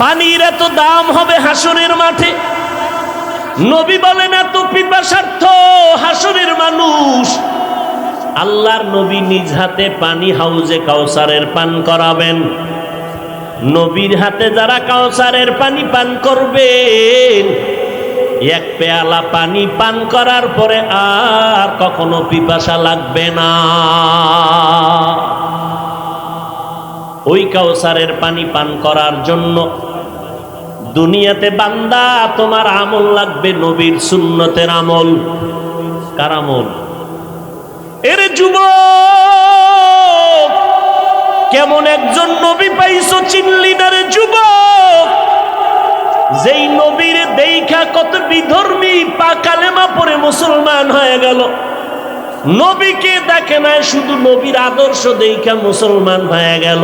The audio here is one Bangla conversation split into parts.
পানির এত দাম হবে হাসরের মাঠে। নবী বলেন এত পিপাসার্থ হাসরের মানুষ, আল্লাহর নবী নিজ হাতে পানি হাউজে কাউসারের পান করাবেন। নবীর হাতে যারা কাউসারের পানি পান করবেন, এক পেয়ালা পানি পান করার পরে আর কখনো পিপাসা লাগবে না। ওই কাউসারের পানি পান করার জন্য দুনিয়াতে বান্দা তোমার আমল লাগবে, নবীর সুন্নতের আমল। কার আমল? এর যুবক, কেমন একজন নবী পাইছো চিনলি না রে যুবক? যেই নবীর দেখা কত বিধর্মী পা কালেমা পড়ে মুসলমান হয়ে গেল। নবীকে দেখে নাই, শুধু নবীর আদর্শ দেখা মুসলমান হয়ে গেল।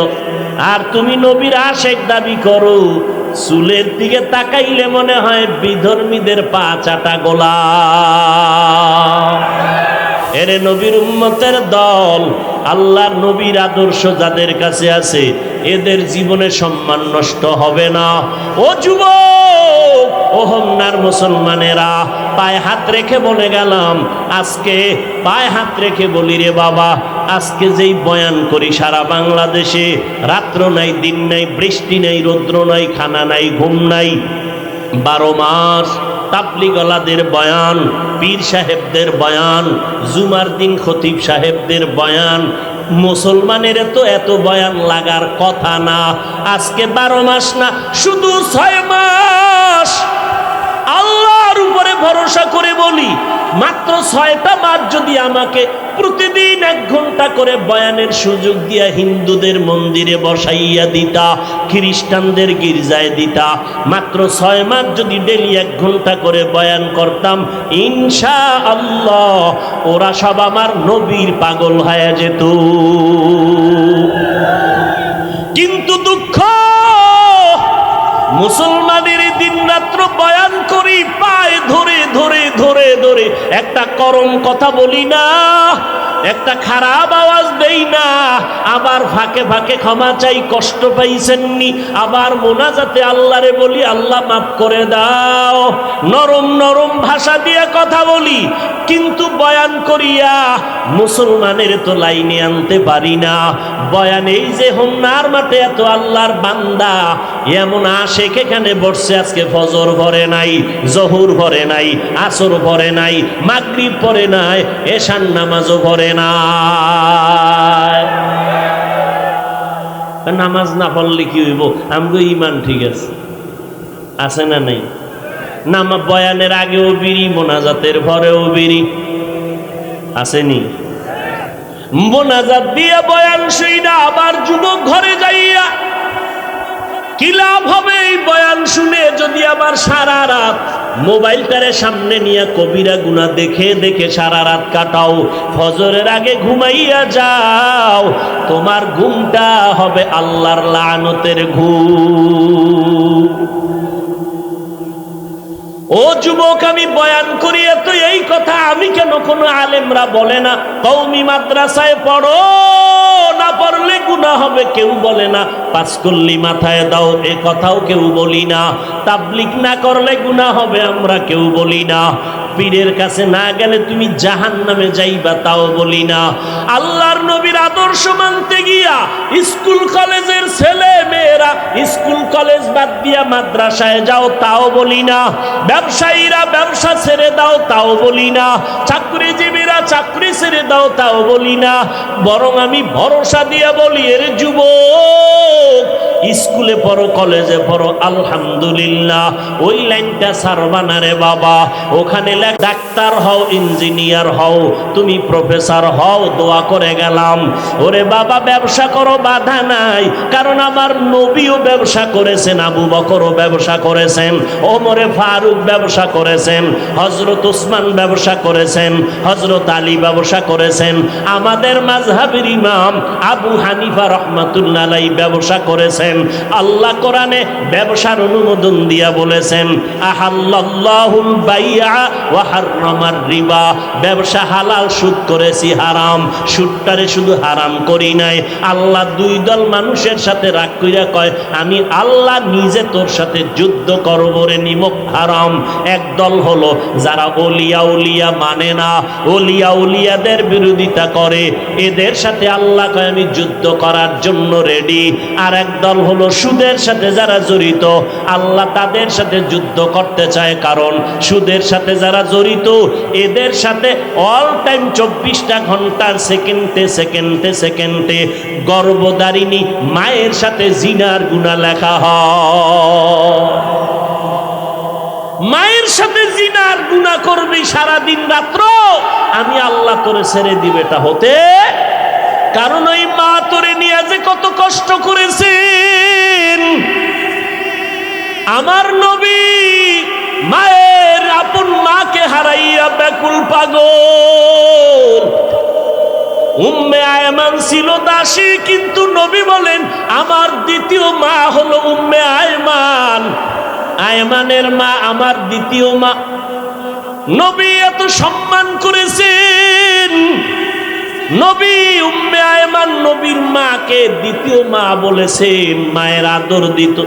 আর তুমি নবীর আশেক দাবি করো, চুলের দিকে তাকাইলে মনে হয় বিধর্মীদের পা চাটা গোলাম। এরে নবীর উম্মতের দল, আল্লাহর নবীর আদর্শ যাদের কাছে আছে এদের জীবনে সম্মান নষ্ট হবে না। ও যুবক, ও হোমনার মুসলমানেরা, পায়ে হাত রেখে বলে গেলাম, আজকে পায়ে হাত রেখে বলি রে বাবা, আজকে যেই বয়ান করি সারা বাংলাদেশে, রাত্র নাই, দিন নাই, বৃষ্টি নাই, রৌদ্র নাই, খানা নাই, ঘুম নাই, 12 মাস তাবলিগলাদের বয়ান, পীর সাহেবদের বয়ান, জুমার দিন খতিব সাহেবদের বয়ান। মুসলমানের তো এত বয়ান লাগার কথা না। আজকে 12 মাস না, শুধু 6 মাস আল্লাহর উপরে ভরসা করে বলি, মাত্র 6টা মাস যদি আমাকে প্রতিদিন 1 ঘন্টা করে বয়ানের সুযোগ দিয়া হিন্দুদের মন্দিরে বসাইয়া দিতা, খ্রিস্টানদের গির্জায় দিতা, মাত্র 6 মাস যদি ডেলি 1 ঘন্টা করে বয়ান করতাম, ইনশাআল্লাহ ওরা সব আমার নবীর পাগল হয়ে যেত। কিন্তু দুঃখ, মুসলমানের দিন রাত্র বয়ান করি, পায়ে ধরে ধরে ধরে ধরে একটা করম কথা বলি না, একটা খারাপ আওয়াজ দেই না, আবার ফাঁকে ফাঁকে ক্ষমা চাই, কষ্ট পাইছেননি, আবার মোনাজাতে আল্লাহরে বলি আল্লাহ মাফ করে দাও, নরম নরম ভাষা দিয়ে কথা বলি। কিন্তু বয়ান করিয়া মুসলমানের তো লাইনে আনতে পারি না। বয়ান এই যে হোমনার মাঠে এত আল্লাহর বান্দা, এমন আশেক এখানে বসছে, আজকে ফজর ভরে নাই, জহুর ভরে নাই, আসর ভরে নাই, মাগরিব পড়ে নাই, এশার নামাজও ভরে নাই। নামাজ না পড়লে কি হইব? আমগো ইমান ঠিক আছে না নাই? নামা বয়ানের আগেও বিড়ি, মোনাজাতের পরেও বিড়ি, আসেনি? মোনাজাত দিয়ে বয়ান শুইনা আবার যুবক ঘরে যাইয়া কি লাভ হবে? এই বয়ান শুনে যদি আবার সারা রাত মোবাইলটারে সামনে নিয়ে কবিরা গুনাহ দেখে দেখে সারা রাত কাটাও, ফজরের আগে ঘুমাইয়া যাও, তোমার ঘুমটা হবে আল্লাহর লানতের ঘুম। ও যুবক, আমি বয়ান করি তো এই কথা আমি কেন কোনো আলেমরা বলে না কওমি মাদ্রাসায় পড়ো, না পড়লে গুনাহ হবে কেউ বলে না, পাঁচ কল্লি মাথায় দাও এ কথাও কেউ বলি না, তাবলিগ না করলে গুনাহ হবে আমরা কেউ বলি না, পীরের কাছে না গেলে তুমি জাহান্নামে যাইবা তাও বলি না, আল্লাহর নবীর আদর্শ মানতে গিয়া স্কুল কলেজের ছেলে মেয়েরা স্কুল কলেজ বাদ দিয়া মাদ্রাসায় যাও তাও বলি না, ব্যবসায়ীরা ব্যবসা ছেড়ে দাও তাও বলি না, চাকরিজীবীরা চাকরি ছেড়ে দাও তাও বলি না, বরং আমি ভরসা দিয়ে বলি এর যুবক, স্কুলে পড়ো, কলেজে পড়ো, আলহামদুলিল্লাহ, ওই লাইনটা ছাড়বা না রে বাবা, ওখানে ডাক্তার হও, ইঞ্জিনিয়ার হও, তুমি প্রফেসর হও, দোয়া করে গেলাম। ওরে বাবা, ব্যবসা করো, বাধা নাই, কারণ আমার নবীও ব্যবসা করেছেন, আবু বকরও ব্যবসা করেছেন, ওমরে ফারুক ব্যবসা করেছেন, হযরত উসমান ব্যবসা করেছেন, হযরত আলী ব্যবসা করেছেন, আমাদের মাযহাবের ইমাম আবু হানিফা রাহমাতুল্লাহ আলাইহি ব্যবসা করেছেন। করেছেন। আল্লাহ কোরআনে ব্যবসার অনুমোদন দিয়া বলেছেন আহাল্লাল্লাহুল বাইআ ওয়া হাররামার রিবা, ব্যবসা হালাল, সুদ করেছি হারাম। সুদটারে শুধু হারাম করি নাই, আল্লাহ দুই দল মানুষের সাথে রাগ কইরা কয় আমি আল্লাহ নিজে তোর সাথে যুদ্ধ করব রে নিমক হারাম। এক দল হলো যারা ওলিয়া উলিয়া মানে না, ওলিয়া উলিয়াদের বিরোধিতা করে, এদের সাথে আল্লাহ কয় আমি যুদ্ধ করার জন্য রেডি। আর এক দল হলো সুদের সাথে যারা জড়িত, আল্লাহ তাদের সাথে যুদ্ধ করতে চায়, কারণ সুদের সাথে যারা জড়িত এদের সাথে অল টাইম 24টা ঘন্টার সেকেন্ডে সেকেন্ডে সেকেন্ডে গর্ভধারিণী মায়ের সাথে জিনার গুনাহ লেখা হয়। মায়ের সাথে জিনার গুনাহ করবি সারাদিন রাত্র, আমি আল্লাহ তোরে ছেড়ে দিবে এটা হতে, কারণ ওই মা তোরে নিয়ে যে কত কষ্ট করেছেন। আমার নবী মায়ের আপন মাকে হারাইয়া ব্যাকুল পাগল। উম্মে আয়মান ছিল দাসী, কিন্তু নবী বলেন আমার দ্বিতীয় মা হলো উম্মে আয়মান। আয়মানের মা আমার দ্বিতীয় মা। নবী এত সম্মান করেছেন, নবী উম্মে আয়মান নবীর মাকে দ্বিতীয় মা বলেছেন, মায়ের আদর দিত।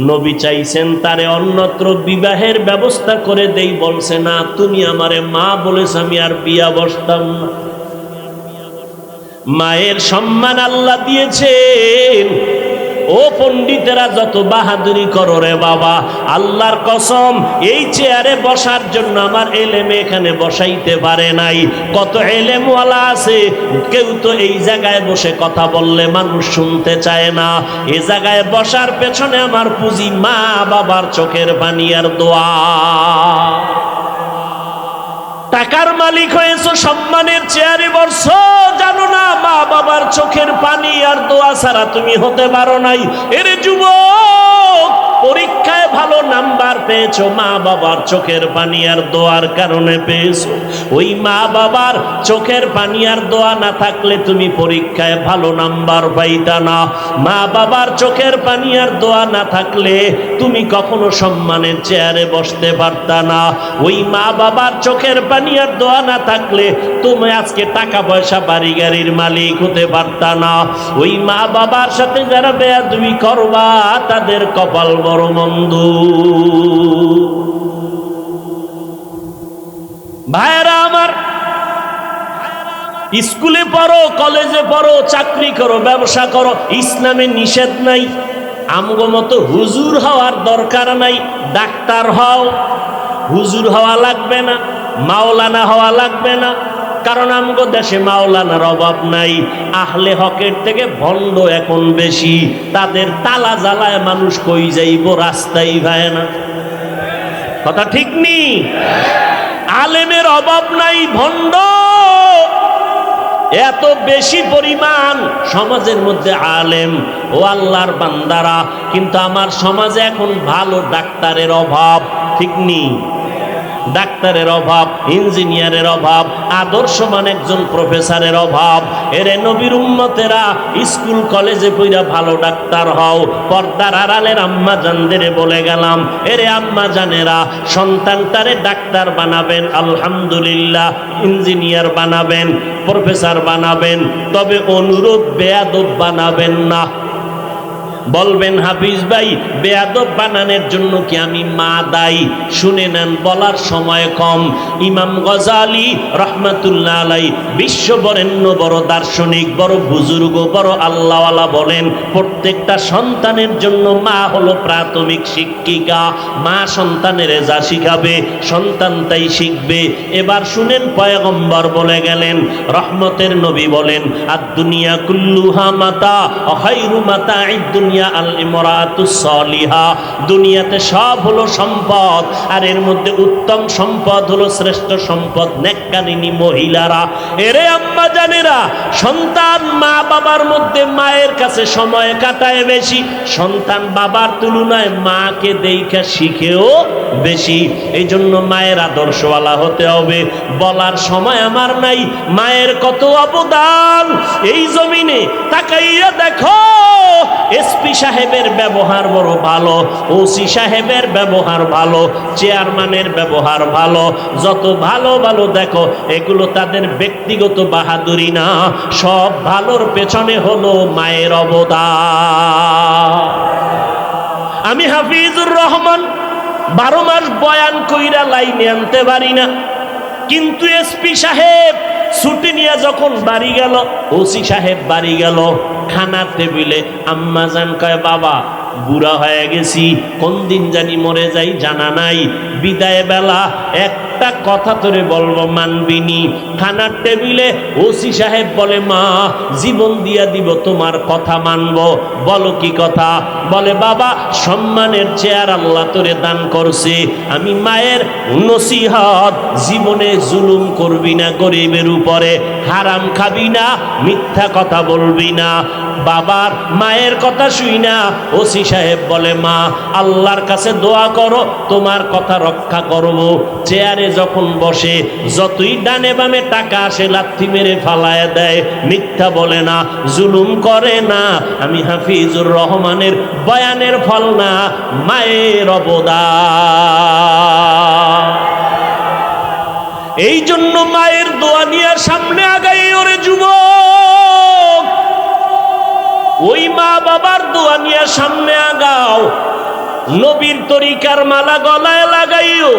নবী চাইছেন তারে অন্যত্র বিবাহের ব্যবস্থা করে দেই, বলছে না তুমি আমারে মা বলেছ, আমি আর বিয়া বসতাম না। মায়ের সম্মান আল্লাহ দিয়েছেন। ও পণ্ডিতেরা যত বাহাদুরি করো রে বাবা, আল্লাহর কসম এই চেয়ারে বসার জন্য আমার এলেমে এখানে বসাইতে পারে নাই। কত এলেমওয়ালা আছে, কেউ তো এই জায়গায় বসে কথা বললে মানুষ শুনতে চায় না। এ জায়গায় বসার পেছনে আমার পুঁজি মা বাবার চোখের পানি আর দোয়া। টাকার মালিক হয়েছো, সম্মানের চেয়ারে বসছো, জানো না মা বাবার চোখের পানি আর দোয়া ছাড়া তুমি হতে পারো নাই। এরে যুবক, পরীক্ষায় ভালো নাম্বার পেয়েছো, মা বাবার চোখের পানি আর দোয়ার কারণে পেয়েছো। ওই মা বাবার চোখের পানি আর দোয়া না থাকলে তুমি পরীক্ষায় ভালো নাম্বার পাইতা না। মা বাবার চোখের পানি আর দোয়া না থাকলে তুমি কখনো সম্মানের চেয়ারে বসতে পারতা না। ওই মা বাবার চোখের পানি আর দোয়া না থাকলে তুমি আজকে টাকা পয়সা বাড়ি গাড়ির মালিক হতে পারতা না। ওই মা বাবার সাথে যারা বেয়াদবি করবা তাদের কপাল বড় মন্দ। ভাইরা আমার, স্কুলে পড়ো, কলেজে পড়ো, চাকরি করো, ব্যবসা করো, ইসলামে নিষেধ নাই। আমগো মতো হুজুর হওয়ার দরকার নাই। ডাক্তার হও, হুজুর হওয়া লাগবে না, মাওলানা হওয়া লাগবে না, কারণ আমগো দেশে মাওলানার অভাব নাই। আহলে হকের থেকে ভণ্ড এখন বেশি, তাদের তালা জ্বালায় মানুষ কই যাইব রাস্তাই ভাই না। কথা ঠিক নি? আলেমের অভাব নাই, ভণ্ড এত বেশি পরিমাণ সমাজের মধ্যে আলেম ও আল্লাহর বান্দারা, কিন্তু আমার সমাজে এখন ভালো ডাক্তারের অভাব, ঠিক নি? ডাক্তারের অভাব, ইঞ্জিনিয়ারের অভাব, আদর্শমান একজন প্রফেসরের অভাব। এরে নবীর উম্মতেরা স্কুল কলেজে পড়া ভালো ডাক্তার হও। পর্দার আড়ালের আম্মা জানদের বলে গেলাম, এরে আম্মা জানেরা সন্তানটারে ডাক্তার বানাবেন, আলহামদুলিল্লাহ, ইঞ্জিনিয়ার বানাবেন, প্রফেসর বানাবেন, তবে অনুরোধ বেয়াদব বানাবেন না। বলবেন হাফিজ ভাই বেয়াদব বানানোর জন্য কি আমি মা দায়ী? শুনে নেন, বলার সময় কম। ইমাম গজালি রহমাতুল্লাহ আলাই, বিশ্ব বরেণ্য বড় দার্শনিক, বড় বুজুর্গ, বড় আল্লাহওয়ালা বলেন, প্রত্যেকটা সন্তানের জন্য মা হলো প্রাথমিক শিক্ষিকা। মা সন্তানের যা শিখাবে সন্তান তাই শিখবে। এবার শুনেন, পয়গম্বর বলে গেলেন, রহমতের নবী বলেন, আদ দুনিয়া কুল্লুহা মাতা, খায়রু মাতাঈদ দুনিয়া দুনিয়া আল ইমরাতুস সালিহা, দুনিয়াতে সব হলো সম্পদ, আর এর মধ্যে উত্তম সম্পদ হলো, শ্রেষ্ঠ সম্পদ নেককারিনী মহিলারা। এরে আম্মা জানেরা, সন্তান মা বাবার মধ্যে মায়ের কাছে সময় কাটায় বেশি, সন্তান বাবার তুলনায় মাকে দেখা শিখেও বেশি। এই জন্য মায়ের আদর্শওয়ালা হতে হবে। বলার সময় আমার নাই, মায়ের কত অবদান এই জমিনে। তাকাইয়া দেখো, এসপি সাহেবের ব্যবহার বড় ভালো, ওসি সাহেবের ব্যবহার ভালো, চেয়ারম্যানের ব্যবহার ভালো, যত ভালো ভালো দেখো, এগুলো তাদের ব্যক্তিগত বাহাদুরি না, সব ভালোর পেছনে হলো মায়ের অবদান। আমি হাফিজুর রহমান 12 মাস বয়ান কইরা লাইনে আনতে পারি না, কিন্তু এসপি সাহেব ছুটি নিয়ে যখন বাড়ি গেল, ওসি সাহেব বাড়ি গেল, খানার টেবিলে আম্মা জান কয়, বাবা বুড়া হয়ে গেছি, কোন দিন জানি মরে যাই জানা নাই, বিদায় বেলা একটা কথা তোরে বলবো, মানবিনি? খানার টেবিলে ওসি সাহেব বলে, মা জীবন দিয়া দিব, তোমার কথা মানবো। বলো কি কথা? বলে, বাবা সম্মানের চেয়ার আল্লাহ তোরে দান করছে, আমি মায়ের নসিহত, জীবনে জুলুম করবি না গরিবের উপরে, হারাম খাবি না, মিথ্যা কথা বলবি না। বাবার মায়ের কথা শুই না ওসি সাহেব বলে, মা আল্লাহর কাছে দোয়া করো, তোমার কথা রক্ষা করব। চেয়ারে যখন বসে, যতই ডানে বামে টাকা আসে লাথি মেরে ফালায় দেয়, মিথ্যা বলে না, জুলুম করে না। আমি হাফিজুর রহমানের বয়ানের ফল না, মায়ের অবদান। এই জন্য মায়ের দোয়া নিয়ে সামনে আগাই, ওরে যুবক, ওই মা বাবার দোয়া নিয়ে সামনে আগাও। নবীর তরিকার মালা গলায় লাগাইও,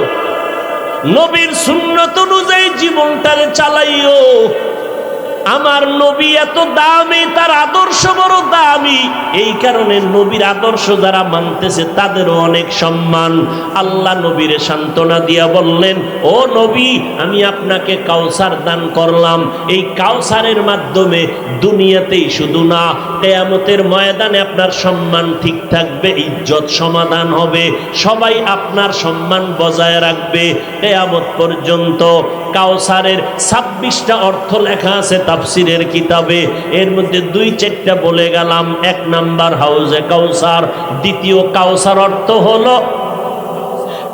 নবীর সুন্নত অনুযায়ী জীবনটারে চালাইও। আমার নবী এত দামি, তার আদর্শ বড় দামি, এই কারণে নবীর আদর্শ যারা মানতেছে তাদেরও অনেক সম্মান। আল্লাহ নবীরে সান্ত্বনা দিয়া বললেন, ও নবী, আমি আপনাকে কাউসার দান করলাম, এই কাউসারের মাধ্যমে দুনিয়াতেই শুধু না, কিয়ামতের ময়দানে আপনার সম্মান ঠিক থাকবে, ইজ্জত সমাধান হবে, সবাই আপনার সম্মান বজায় রাখবে কিয়ামত পর্যন্ত। কাউসারের 26টা অর্থ লেখা আছে তাফসিরের কিতাবে, এর মধ্যে 2-4টা বলে গেলাম। 1 নাম্বার হাউজে কাউসার, দ্বিতীয় কাউসার অর্থ হলো,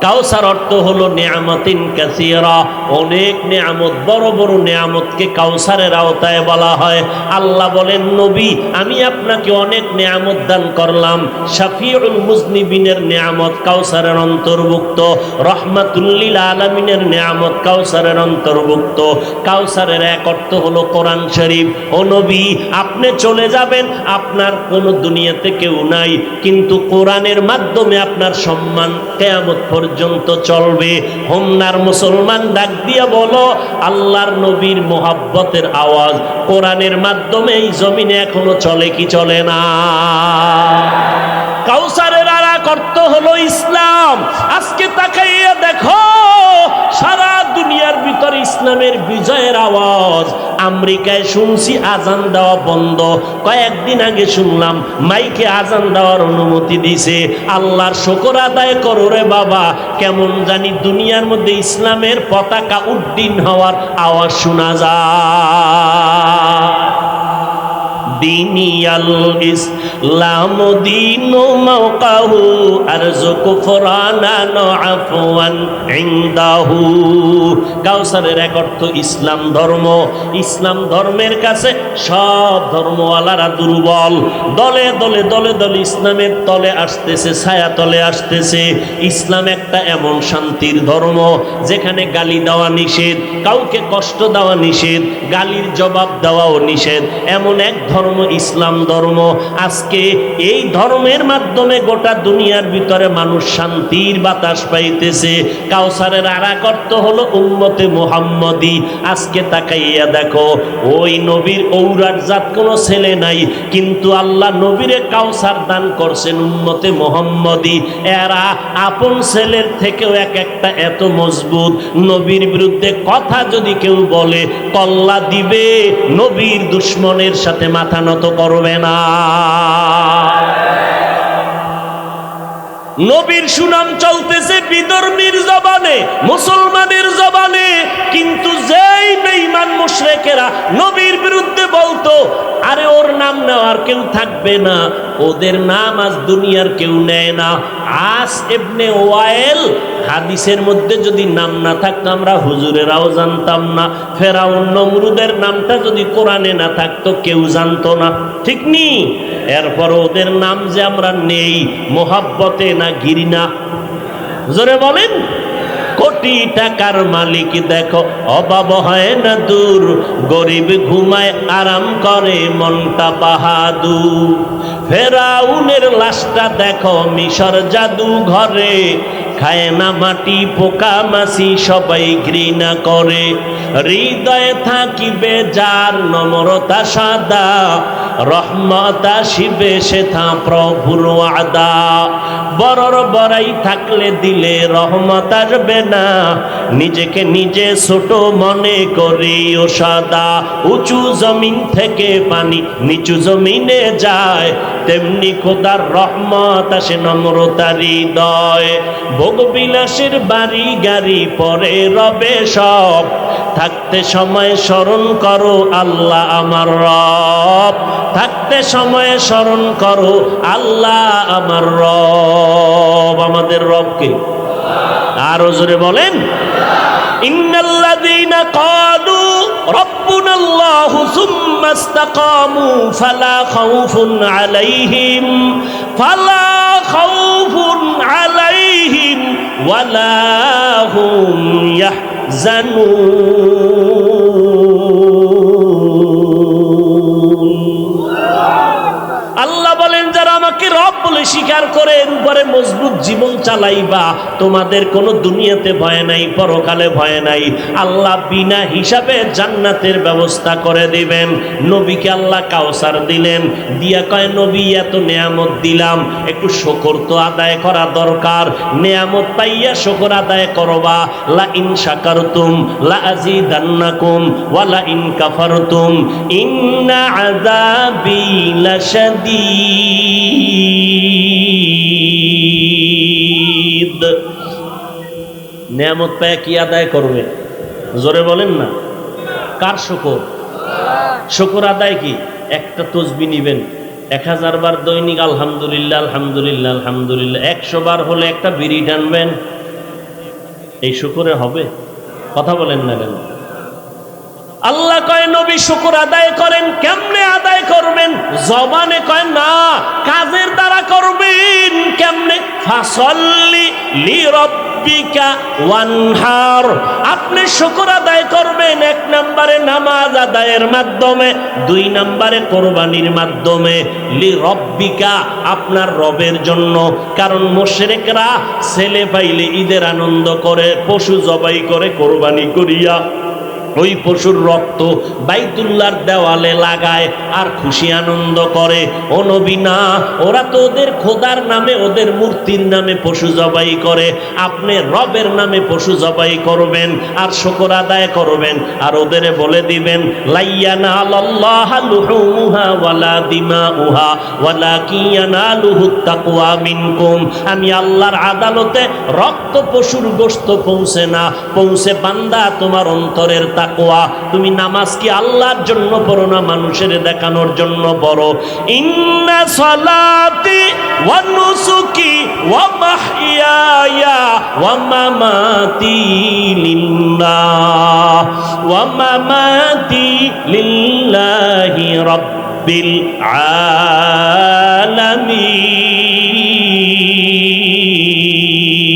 কাউসার অর্থ হলো নিয়ামতিন কাসীরা, অনেক নিয়ামত, বড় বড় নিয়ামতকে কাউসারের আওতায় বলা হয়। আল্লাহ বলেন, নবী আমি আপনাকে অনেক নিয়ামত দান করলাম, শাফিউল মুজনিবিনের নিয়ামত কাউসারের অন্তর্ভুক্ত, রহমাতুল লিল আলামিনের নিয়ামত কাউসারের অন্তর্ভুক্ত। কাউসারের এক অর্থ হলো কোরআন শরীফ। ও নবী, আপনি চলে যাবেন, আপনার কোনো দুনিয়াতে কেউ নাই, কিন্তু কোরআনের মাধ্যমে আপনার সম্মান কিয়ামত পর্যন্ত চলবে। হোমনার মুসলমান ডাক দিয়া বলো, আল্লাহর নবীর মোহাব্বতের আওয়াজ কোরআনের মাধ্যমে এই জমিনে এখনো চলে কি চলে না? কাউসারের আর এক অর্থ হলো ইসলাম। আজকে তাকাইয়া দেখো, সারা দুনিয়ার ভিতরে ইসলামের বিজয়ের আওয়াজ। আমেরিকায় শুনছি আজান দেওয়া বন্ধ, কয়েকদিন আগে শুনলাম মাইকে আজান দেওয়ার অনুমতি দিছে। আল্লাহর শুকর আদায় করো রে বাবা, কেমন জানি দুনিয়ার মধ্যে ইসলামের পতাকা উড্ডীন হওয়ার আওয়াজ শোনা যায়। দিনিয়াল ইসলাম দিনু মাওকাহু আরজুকু ফুরানান আফওয়ান ইনদাহু। কাউসারের এক অর্থ ইসলাম ধর্ম। ইসলাম ধর্মের কাছে সব ধর্মওয়ালারা দুর্বল, দলে দলে দলে দলে ইসলামের তলে আসতেছে, ছায়া তলে আসতেছে। ইসলাম একটা এমন শান্তির ধর্ম যেখানে গালি দেওয়া নিষেধ, কাউকে কষ্ট দেওয়া নিষেধ, গালির জবাব দেওয়াও নিষেধ, এমন এক ধর্ম ইসলাম ধর্ম। আজকে এই ধর্মের মাধ্যমে গোটা দুনিয়ার ভিতরে মানুষ শান্তির বাতাস পাইতেছে। কাউসারের আর এক অর্থ হলো উম্মতে মুহাম্মদী। আজকে তাকাইয়া দেখো, ওই নবীর ঔরার জাত কোনো ছেলে নাই, কিন্তু আল্লাহ নবীরে কাউসার দান করছেন উম্মতে মুহাম্মদী। এরা আপন ছেলের থেকেও এক একটা এত মজবুত। নবীর বিরুদ্ধে কথা যদি কেউ বলে, কল্লা দিবে, নবীর দুশ্মনের সাথে মাথা নত করবে না। নবীর সুনাম চলতেছে বিধর্মীর জবানে, মুসলমানের জবানে, কিন্তু যেই বেঈমান মুশরিকেরা নবীর বিরুদ্ধে বলতো, আরে ওর নাম নেওয়ার কেউ থাকবে না, ওদের নাম আজ দুনিয়ার কেউ নেয় না। আস ইবনে ওয়াইল, হাদিসের মধ্যে যদি নাম না থাকতো আমরা হুজুরেরাও জানতাম না। ফেরাউন নমরুদের নামটা যদি কোরআনে না থাকতো কেউ জানতো না, ঠিক নি? এরপর ওদের নাম যে আমরা নেই, মোহাব্বতে না ঘৃণা? জোরে বলেন। কোটি টাকার মালিক দেখো অভাব হয় না দূর, গরিব ঘুমায় আরাম করে মনটা বাহাদুর। ফেরাউনের লাশটা দেখো মিশর জাদু ঘরে, খায় না মাটি পোকা মাছি সবাই ঘৃণা করে। হৃদয়ে থাকিবে যার নম্রতা সাদা, রহমত আসিবে সেথা প্রভুর ওয়াদা। বড়র বড়াই থাকলে দিলে রহমত আসবে না, নিজেকে নিজে ছোট মনে করি ও সাদা। উঁচু জমিন থেকে পানি নিচু জমিনে যায়, তেমনি খোদার রহমত আসে নম্রতার হৃদয়। ভোগবিলাসের বাড়ি গাড়ি পরে রবে সব, থাকতে সময় স্মরণ করো আল্লাহ আমার রব। থাকতে সময় স্মরণ করো আল্লাহ আমার রব। আমাদের রবকে আরো জোরে বলেন। ইন্নাল্লাযীনা ক্বালু রাব্বুনাল্লাহু সুম্মা ইসতাকামু ফালা খাউফুন আলাইহিম ওয়ালা হুম ইয়াহজানুন। আল্লাহ বলেন, যারা আমাকে রব বলে স্বীকার করে এর উপরে মজবুত জীবন চালাইবা, তোমাদের কোনো দুনিয়াতে ভয় নাই, পরকালে ভয় নাই। আল্লাহ বিনা হিসাবে জান্নাতের ব্যবস্থা করে দিবেন। নবীকে আল্লাহ কাউসার দিলেন, দিয়া কয় নবী এত নেয়ামত দিলাম, একটু শুকর তো আদায় করা দরকার। নেয়ামত পাইয়া শুকর আদায় করবা। লা ইন শাকারতুম লা আযীদান্নাকুম ওয়া লা ইন কাফারতুম ইন্না আযাবি লাশাদীদ। নেয়ামত পায় কি আদায় করবে? জোরে বলেন না। কার শুকর? শুকর আদায় কি? একটা তসবি নিবেন, 1000 বার দৈনিক আলহামদুলিল্লাহ আলহামদুলিল্লাহ আলহামদুলিল্লাহ 100 বার হলে একটা বিড়ি টানবেন, এই শুকরে হবে? কথা বলেন না কেন? আল্লাহ কয় নবী শুকর আদায় করেন। কেমনে আদায় করবেন? জবানে কয় না, কাজের দ্বারা করবেন। কেমনে? ফাসল্লি লিরাব্বিকা ওয়ানহার। আপনি শুকর আদায় করবেন 1 নম্বরে নামাজ আদায়ের মাধ্যমে, 2 নম্বরে কোরবানির মাধ্যমে। লিরাব্বিকা, আপনার রবের জন্য। কারণ মুশরিকরা ছেলে পাইলে ঈদের আনন্দ করে, পশু জবাই করে কোরবানি করিয়া ওই পশুর রক্ত বাইতুল্লাহর দেওয়ালে লাগায় আর খুশি আনন্দ করে। ও নবী না, ওরা তো ওদের খোদার নামে ওদের মূর্তির নামে পশু জবাই করে। আপনি রবের নামে পশু জবাই করবেন আর শুকর আদায় করবেন। আর ওদের বলে দিবেন লাইয়ানালাল্লাহু লুহুমুহা ওয়ালা দিমাউহা ওয়ালাকিন ইয়ানালুহুত তাকওয়া মিনকুম। আমি আল্লাহর আদালতে রক্ত পশুর গোশত পৌঁছে না, পৌঁছে বান্দা তোমার অন্তরের তাকওয়া। তুমি নামাজ কি আল্লাহর জন্য পড়ো না মানুষের দেখানোর জন্য পড়ো? ইন্না সালাতি ওয়া নুসুকি ওয়া মাহইয়ায়া ওয়া মামাতি লিল্লাহ ওয়া মামাতি লিল্লাহি রাব্বিল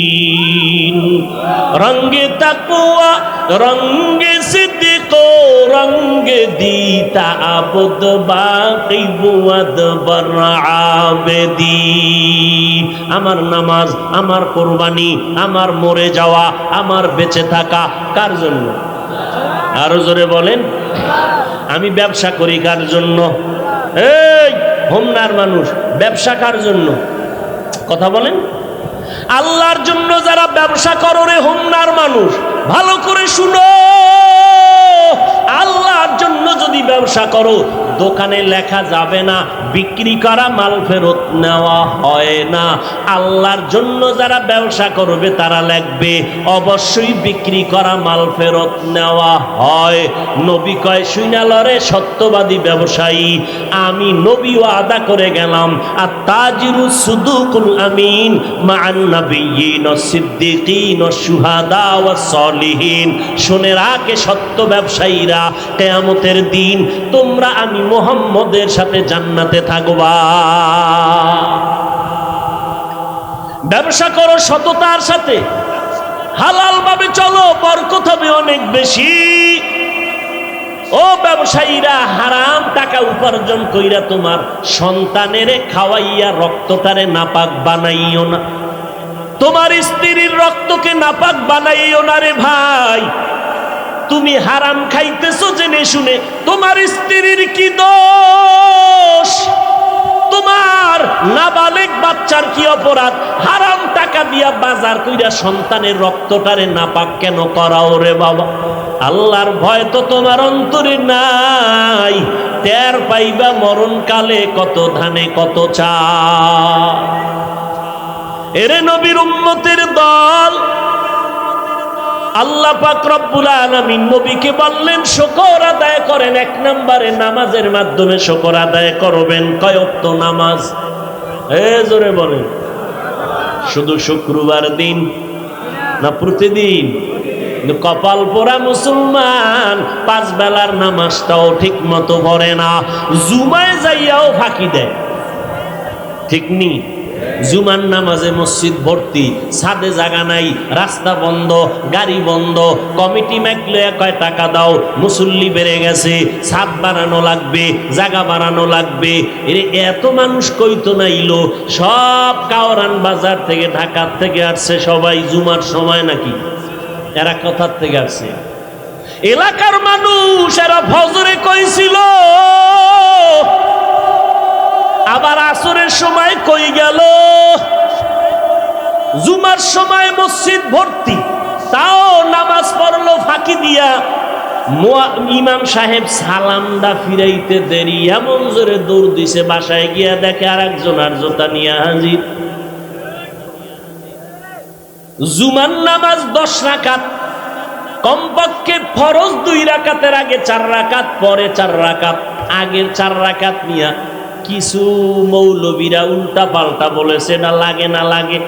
আলামিন। রঙ্গে তাকওয়া রঙ্গে সিদ্দিক রঙ্গে দিতা আবদ বাকি বুয়াদ বরআবেদি। আমার নামাজ, আমার কোরবানি, আমার মরে যাওয়া, আমার বেঁচে থাকা কার জন্য? আরো জোরে বলেন। আমি ব্যবসা করি কার জন্য? এই হোমনার মানুষ, ব্যবসা কার জন্য? কথা বলেন। আল্লাহর জন্য যারা ব্যবসা করো রে হোমনার মানুষ, ভালো করে শুনো। আল্লাহর জন্য যদি ব্যবসা করো, দোকানে লেখা যাবে না, বিক্রি করা মাল ফেরত নেওয়া হয় না। আল্লাহর জন্য যারা ব্যবসা করবে তারা লিখবে অবশ্যই বিক্রি করা মাল ফেরত নেওয়া হয়। নবী কয় শুনালরে সত্যবাদী ব্যবসায়ী, আমি নবী ওয়াদা করে গেলাম আর তাজিরু সুদুকুল আমিন মান নাবিয়্যিন সিদ্দিকিন শুহাদা ওয়াস সলিহিন। শুনে রাখে সত্য ব্যবসায়ীরা, কিয়ামতের দিন তোমরা আমি মুহাম্মদের সাথে জান্নাতে থাকবা। ব্যবসা করো সততার সাথে, হালাল ভাবে চলো, বরকত হবে অনেক বেশি। ও ব্যবসায়ীরা, হারাম টাকা উপার্জন কইরা তোমার সন্তানের খাওয়াইয়া রক্তটারে নাপাক বানাইও না, তোমার স্ত্রীর রক্তকে নাপাক বানাইও না রে ভাই। তুমি হারাম খাইতেছো জেনে শুনে, তোমার স্ত্রীর কি দোষ? তোমার নাবালেগ বাচ্চার কি অপরাধ? হারাম টাকা দিয়া বাজার কইরা সন্তানের রক্তটারে নাপাক কেন করাও রে বাবা? আল্লাহর ভয় তো তোমার অন্তরে নাই। টের পাইবা মরণকালে কত ধানে কত চাল। এরে নবীর উম্মতের দল, আল্লাহ পাক রব্বুল আলামিন নবীকে বললেন শুকর আদায় করেন। এক নম্বরে নামাজের মাধ্যমে শুকর আদায় করবেন। কয় ওয়াক্ত নামাজ? জোরে বলেন। শুধু শুক্রবার দিন না প্রতিদিন? কপাল পোড়া মুসলমান, 5 বেলার নামাজটাও ঠিক মতো পড়ে না, জুমায় যাইয়াও ফাঁকি দেয়। ঠিক নি? জুমার নামাজে মসজিদ ভর্তি, ছাদে জায়গা নাই, রাস্তা বন্ধ, গাড়ি বন্ধ, কমিটি মাইকলে কয় টাকা দাও, মুসল্লি বেড়ে গেছে, ছাদ বানানো লাগবে, জায়গা বানানো লাগবে। এত মানুষ কইতো নাইলো, সব কাওরান বাজার থেকে ঢাকার থেকে আসছে সবাই জুমার সময় নাকি? এরা কোথার থেকে আসছে? এলাকার মানুষ, এরা ফজরে কইছিল, আবার আসরের সময় কই গেল, জুমার সময় মসজিদ ভর্তি, তাও নামাজ পড়লো ফাঁকি দিয়া। ইমাম সাহেব সালামটা ফিরাইতে দেরি, এমন জোরে দৌড় দিছে, বাসায় গিয়া দেখে আর একজন আর জোতা নিয়ে হাজির। জুমার নামাজ 10 রাকাত, কমপক্ষে ফরজ 2 রাকাতের আগে 4 রাকাত, পরে 4 রাকাত, আগের 4 রাকাত নিয়া কিছু মৌলবীরা উল্টা পাল্টা বলেছে না লাগে না লাগে,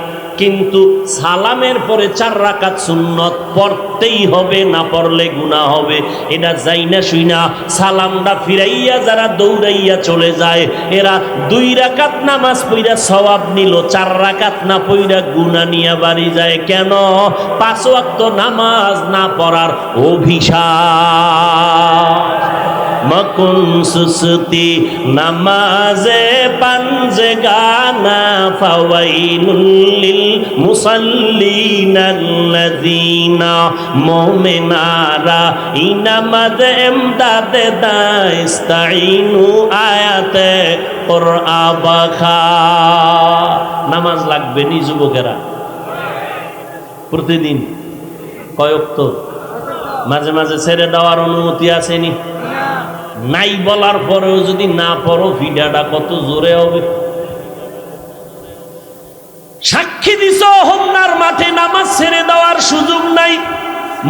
কিন্তু সালামের পরে 4 রাকাত সুন্নত পড়তেই হবে, না পড়লে গুনাহ হবে। এটা যাইনা শুইনা সালামটা ফিরাইয়া যারা দৌড়াইয়া চলে যায়, এরা 2 রাকাত নামাজ পড়া সওয়াব নিল, 4 রাকাত না পড়া গুনাহ নিয়ে বাড়ি যায়। কেন? 5 ওয়াক্ত নামাজ না পড়ার অভিশাপ। মকুন সুসতি নামাজে পাঞ্জে গানা ফাওয়াইনুল লিল মুসাল্লিনাল্লাযিনা মুমিনারা ইনামাজ ইমদাদে দাইস্তাইনু আয়াতে কুরআন বাখা। নামাজ লাগবে নি যুবকেরা? প্রতিদিন কয় ওয়াক্ত? মাঝে মাঝে ছেড়ে দেওয়ার অনুমতি আসেনি? নাই বলার পরেও যদি না পড়ো, ভিডাটা কত জোরে হবে। সাক্ষী দিছ হোমনার মাঠে, নামাজ ছেড়ে দেওয়ার সুযোগ নাই।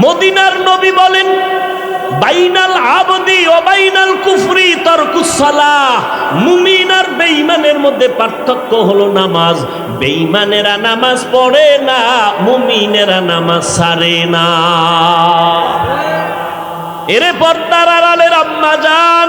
মদিনার নবী বলেন বাইনাল আবদি ও বাইনাল কুফরি তারকুস সালাহ। মুমিন আর বেঈমানের মধ্যে পার্থক্য হলো নামাজ। বেঈমানেরা নামাজ পড়ে না, মুমিনেরা নামাজ ছাড়ে না। এরে পর্দার আড়ালের আম্মা জান,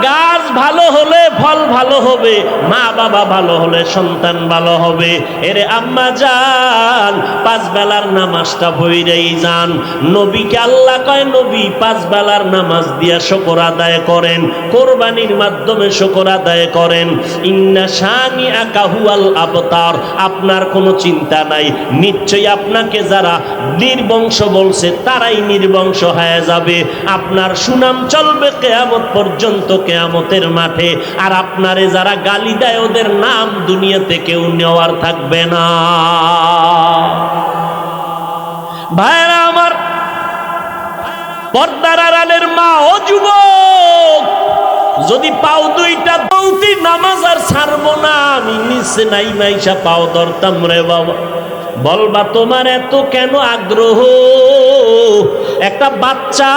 গাছ ভালো হলে ফল ভালো হবে, মা বাবা ভালো হলে সন্তান ভালো হবে। এরে আম্মা জান, 5 বেলার নামাজটা পড়েই যান। নবীকে আল্লাহ কয় নবী 5 বেলার নামাজ দিয়া শুকর আদায় করেন, কোরবানির মাধ্যমে শুকর আদায় করেন। ইন্না শানিআকা হুয়াল আবতার। আপনার কোনো চিন্তা নাই, নিশ্চয়ই আপনাকে যারা নির্বংশ বলছে তারাই নির্বংশ হয়ে যাবে। আপনার সুনাম চলবে কিয়ামত পর্যন্ত, কিয়ামতের মাঠে। আর আপনারে যারা গালি দেয় ওদের নাম দুনিয়াতে কেউ নেওয়ার থাকবে না। ভাইরা আমার, পর্দার আড়ালের মা ও যুবক, যদি পাও দুইটা বলতি নামাজ আর ছাড়বো না, আমি নিচে নাই মাইশা পাও ধরতাম রে বাবা। বলবা তোমার এত কেন আগ্রহ? একটা বাচ্চা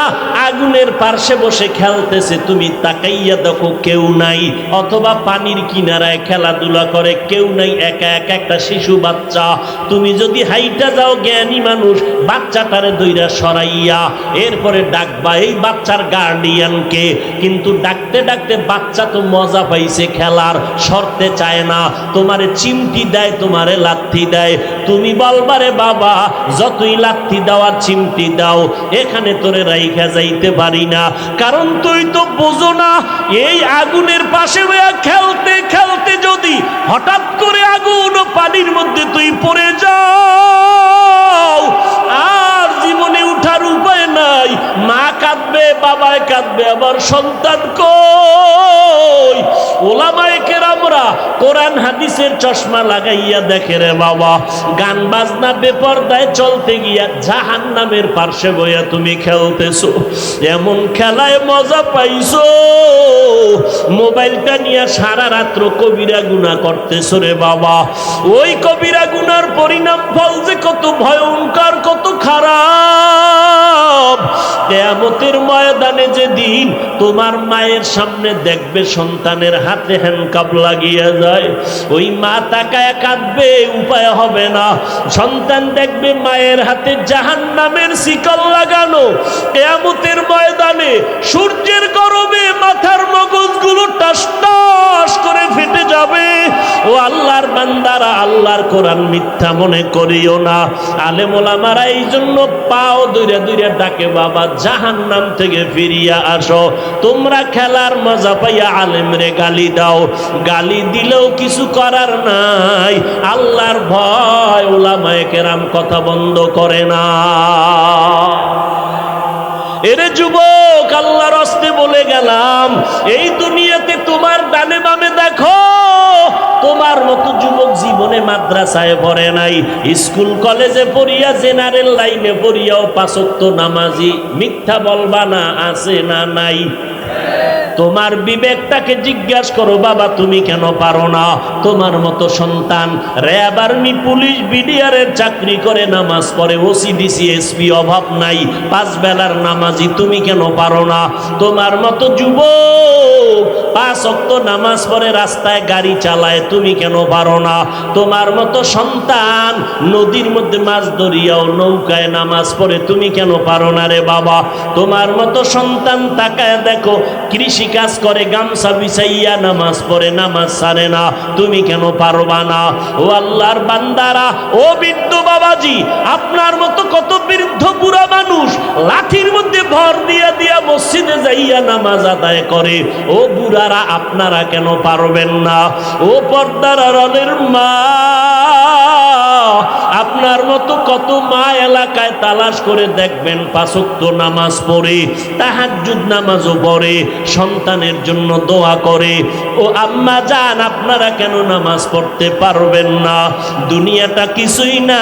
আগুনের পার্শ্বে বসে খেলতেছে, তুমি তাকাইয়া দেখো কেউ নাই, অথবা পানির কিনারায় খেলাধুলা করে কেউ নাই, একা একা একটা শিশু বাচ্চা। তুমি যদি হাইটা যাও জ্ঞানী মানুষ, বাচ্চাটারে দইরা সরাইয়া এরপরে ডাকবা এই বাচ্চার গার্ডিয়ানকে, কিন্তু ডাকতে ডাকতে বাচ্চা তো মজা পাইছে খেলার, সরতে চায় না, তোমারে চিমটি দেয়, তোমারে লাথি দেয়। তুমি বলবারে বাবা যতই লাথি দাও চিমটি দাও, এখানে তোরে রাইখা যাইতে পারি না, কারণ তুই তো বোঝো না এই আগুনের পাশে খেলতে খেলতে যদি হঠাৎ করে আগুন ও পানির মধ্যে তুই পড়ে যাও, আর জীবনে উঠার উপায় নাই। মা কাঁদবে, বাবায় কাঁদবে, আবার সন্তান কই? ওলামায়ে কেরামরা কোরআন হাদিসের চশমা লাগাইয়া দেখে রে বাবা, গান বাজনা বেপরদায় চলতে গিয়া জাহান্নামের পার্শ্বে বইয়া তুমি খেলতেছো, এমন খেলায় মজা পাইছো, মোবাইলটা নিয়ে সারা রাত্র কবিরা গুনাহ করতেছো রে বাবা। ওই কবিরা গুনার পরিণাম ফল যে কত ভয়ঙ্কর, কত খারাপ। কিয়ামতের ময়দানে যেদিন তোমার মায়ের সামনে দেখবে সন্তানের হাতে হ্যান্ডকাপ লাগিয়ে যায়, ওই মা তাকায় কাঁদবে, উপায় হবে না। সন্তান দেখবে মায়ের হাতে জাহান্নামের শিকল লাগানো। কিয়ামতের ময়দানে সূর্যের গরমে মাথার মগজগুলো টাস টাস করে ফেটে যাবে। ও আল্লাহর বান্দারা, আল্লাহর কোরআন মিথ্যা মনে করিও না। আলেম ওলামারা এই জন্য পাও দইরা দইরা ডাকে, বাবা জাহান্নাম থেকে ফিরিয়া আসো। তোমরা খেলার মজা পাইয়া আলেমরে গালি দাও, গালি দিলেও কিছু করার নাই, আল্লাহর ভয় ওলামায়ে কেরাম কথা বন্ধ করে না। এরে যুবক, আল্লাহর হস্তে বলে গেলাম, এই দুনিয়াতে তোমার ডানে বামে দেখো, তোমার মতো যুবক জীবনে মাদ্রাসায় পড়ে নাই, স্কুল কলেজে পড়িয়া জেনারেল লাইনে পড়িয়াও 5 ওয়াক্ত নামাজি। মিথ্যা বলবা না, আছে না নাই? তোমার বিবেকটাকে জিজ্ঞাসা করো, বাবা তুমি কেন পারো না? তোমার মতো সন্তান র্যাব, আর্মি, পুলিশ, বিডিআরের চাকরি করে, নামাজ পড়ে, ওসিডিসি, এসপি, অভাব নাই, 5 বেলার নামাজি, তুমি কেন পারো না? তোমার মতো যুবক 5 ওয়াক্ত নামাজ পড়ে, রাস্তায় গাড়ি চালায়, তুমি কেন পারো না? তোমার মতো সন্তান নদীর মধ্যে মাছ ধরিয়াও নৌকায় নামাজ পড়ে, তুমি কেন পারো না রে বাবা? তোমার মতো সন্তান তাকায় দেখো কৃষি কাজ করে, গামছা বিছাইয়া নামাজ পড়ে, নামাজ ছাড়ে না, তুমি কেন পারবা না? ও আল্লাহর বান্দারা, ও বৃদ্ধ বাবাজি, আপনার মতো কত বৃদ্ধ বুড়া মানুষ লাঠির মধ্যে ভর দিয়া দিয়া মসজিদে যাইয়া নামাজ আদায় করে, ও বুড়ারা আপনারা কেন পারবেন না? ও পর্দার আড়ালের মা, আপনার মতো কত মা এলাকায় তালাশ করে দেখবেন 5 ওয়াক্ত নামাজ পড়ে, তাহাজ্জুদ নামাজও পড়ে, সন্তানের জন্য দোয়া করে। ও আম্মা জান, আপনারা কেন নামাজ পড়তে পারবেন না? দুনিয়াটা কিছুই না।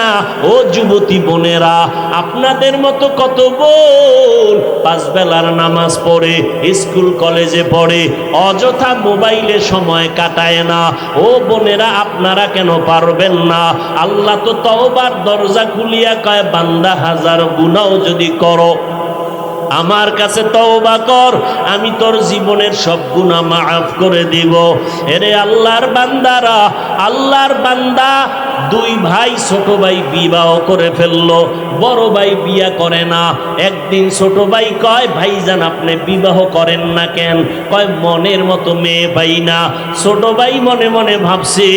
ও যুবতী বোনেরা, আপনাদের মতো কত বোন 5 বেলার নামাজ পড়ে, স্কুল কলেজে পড়ে, অযথা মোবাইলে সময় কাটায় না। ও বোনেরা, আপনারা কেন পারবেন না? আল্লাহ তো তওবার দরজা খুলিয়া কয়, বান্দা 1000 গুনাহ যদি করো, আমার কাছে তওবা কর, আমি তোর জীবনের সব গুনাহ মাফ করে দিব। এরে আল্লাহর বান্দারা, আল্লাহর বান্দা 2 ভাই, ছোট ভাই বিবাহ করে ফেললো, বড় ভাই বিয়া করে না। একদিন ছোট ভাই কয়, ভাইজান আপনি বিবাহ করেন না কেন? কয় মনের মতো মেয়ে পাই না। ছোট ভাই মনে মনে ভাবছে,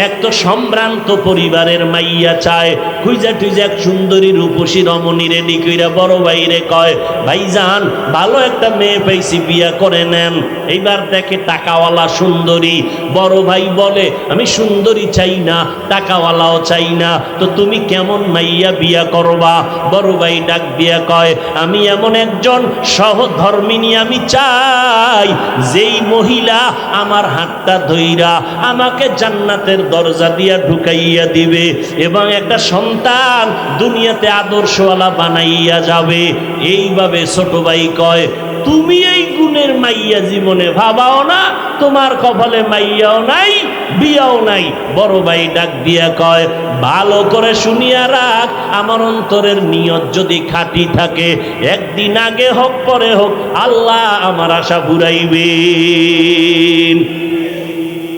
এক তো সম্ভ্রান্ত পরিবারের মাইয়া চায়, খুঁজা টুইজা এক সুন্দরী রূপসী রমণী রেডি কইরা বড় ভাইরে কয়, ভাইজান ভালো একটা মেয়ে পাইছি, বিয়া করে নেন। এইবার দেখে টাকাওয়ালা সুন্দরী। বড় ভাই বলে, আমি সুন্দরী চাই না, টাকাওয়ালাও চাই না, তো তুমি কেমন মাইয়া বিয়া করবা? বড় ভাই ডাক দিয়া কয়, আমি এমন একজন সহধর্মিনী আমি চাই, যেই মহিলা আমার হাতটা ধইরা আমাকে জান্নাতের দরজা দিয়া ঢুকাইয়া দিবে এবং একটা সন্তান দুনিয়াতে আদর্শওয়ালা বানাইয়া যাবে। এইভাবে ছোট ভাই কয়, তুমি এই গুণের মাইয়া জীবনে ভাবাও না, তোমার কপালে মাইয়াও নাই, বিয়াও নাই। বড় ভাই ডাক দিয়া কয়, ভালো করে শুনিয়া রাখ, আমার অন্তরের নিয়ত যদি খাঁটি থাকে, একদিন আগে হোক পরে হোক আল্লাহ আমার আশা পুরাইবেন।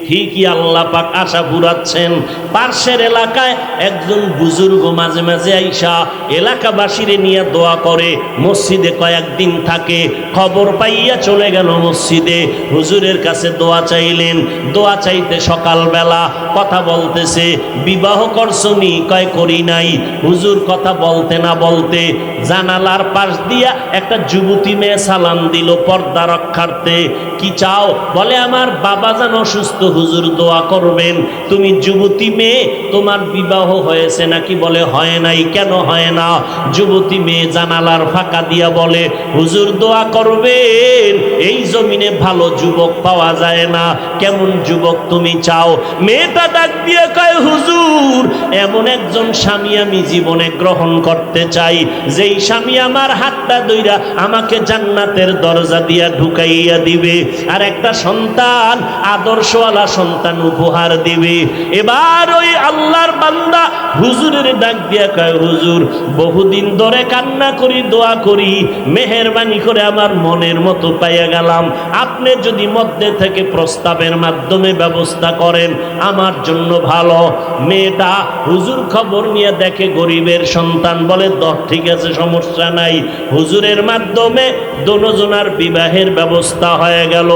ঠিকই আল্লাহ পাক আশা পুরাচ্ছেন। পার্শ্বের এলাকায় একজন বুজুর্গ মাঝে মাঝে আইসা এলাকাবাসীরে নিয়ে দোয়া করে, মসজিদে কয়েকদিন থাকে। খবর পাইয়া চলে গেল মসজিদে, হুজুরের কাছে দোয়া চাইলেন। দোয়া চাইতে সকালবেলা কথা বলতেছে, বিবাহ করছনি? কয় করি নাই। হুজুর কথা বলতে না বলতে জানালার পাশ দিয়া একটা যুবতী মেয়ে সালাম দিল পর্দা রক্ষার্থে। কি চাও? বলে আমার বাবা যেন অসুস্থ, হুজুর দোয়া করবেন। তুমি যুবতী মেয়ে, তোমার বিবাহ হয়েছে নাকি? বলে হয় নাই। কেন হয় না? যুবতী মেয়ে জানালার ফাঁকা দিয়া বলে, হুজুর দোয়া করবেন, এই জমিনে ভালো যুবক পাওয়া যায় না। কেমন যুবক তুমি চাও? মেয়েটা ডাক দিয়ে কয়, হুজুর এমন একজন স্বামী আমি জীবনে গ্রহণ করতে চাই, যেই স্বামী আমার হাতটা ধইরা আমাকে জান্নাতের দরজা দিয়া ঢুকাইয়া দিবে, আর একটা সন্তান, আদর্শওয়ালা সন্তান উপহার দিবে। এবার ওই আল্লাহর বান্দা হুজুরের ডাক দিয়া কয়, হুজুর বহুদিন ধরে কান্না করি, দোয়া করি, মেহেরবানি করে আমার মনের মতো পাইয়া গেলাম। আপনি যদি মধ্যে থেকে প্রস্তাবের মাধ্যমে ব্যবস্থা করেন আমার জন্য ভালো। মেয়েটা হুজুর খবর নিয়ে দেখে গরিবের সন্তান, বলে ঠিক আছে, সমস্যা নাই। হুজুরের মাধ্যমে দোনোজনার বিবাহের ব্যবস্থা হয়ে গেল।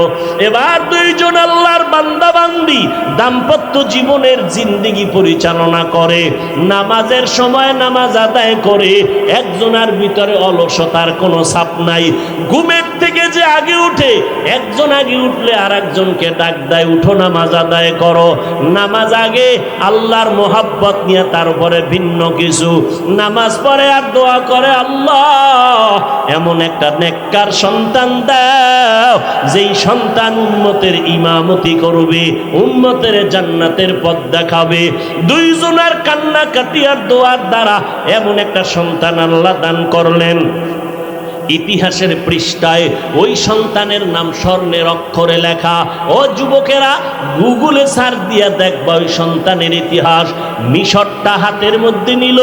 এবার দুইজন আল্লাহর বান্দা বান্দি দাম্পত্য জীবনের জিন্দেগি পরিচালনা করে, নামাজের সময় নামাজ আদায় করে, একজনের ভিতরে অলসতার কোনো ছাপ নাই। ঘুমের থেকে যে আগে উঠে, একজন আগে উঠলে আর একজনকে ডাক দেয়, উঠো নামাজ আদায় করো। নামাজ আগে আল্লাহর মোহাব্বত নিয়ে, তারপরে ভিন্ন কিছু। নামাজ পড়ে আর দোয়া করে, আল্লাহ এমন একটা নেককার সন্তান দাও, যেই সন্তান উম্মতের ইমামতি করবে, উম্মতের জান্নাতের পথ দেখাবে। দুইজনের কান্নাকাটি আর দোয়ার দ্বারা এমন একটা সন্তান আল্লাহ দান করলেন। ইতিহাসের পৃষ্ঠায় ওই সন্তানের নাম স্বর্ণের অক্ষরে লেখা। ও যুবকেরা, গুগলে সার্চ দিয়া দেখবা ওই সন্তানের ইতিহাস। মিশরটা হাতের মধ্যে নিল,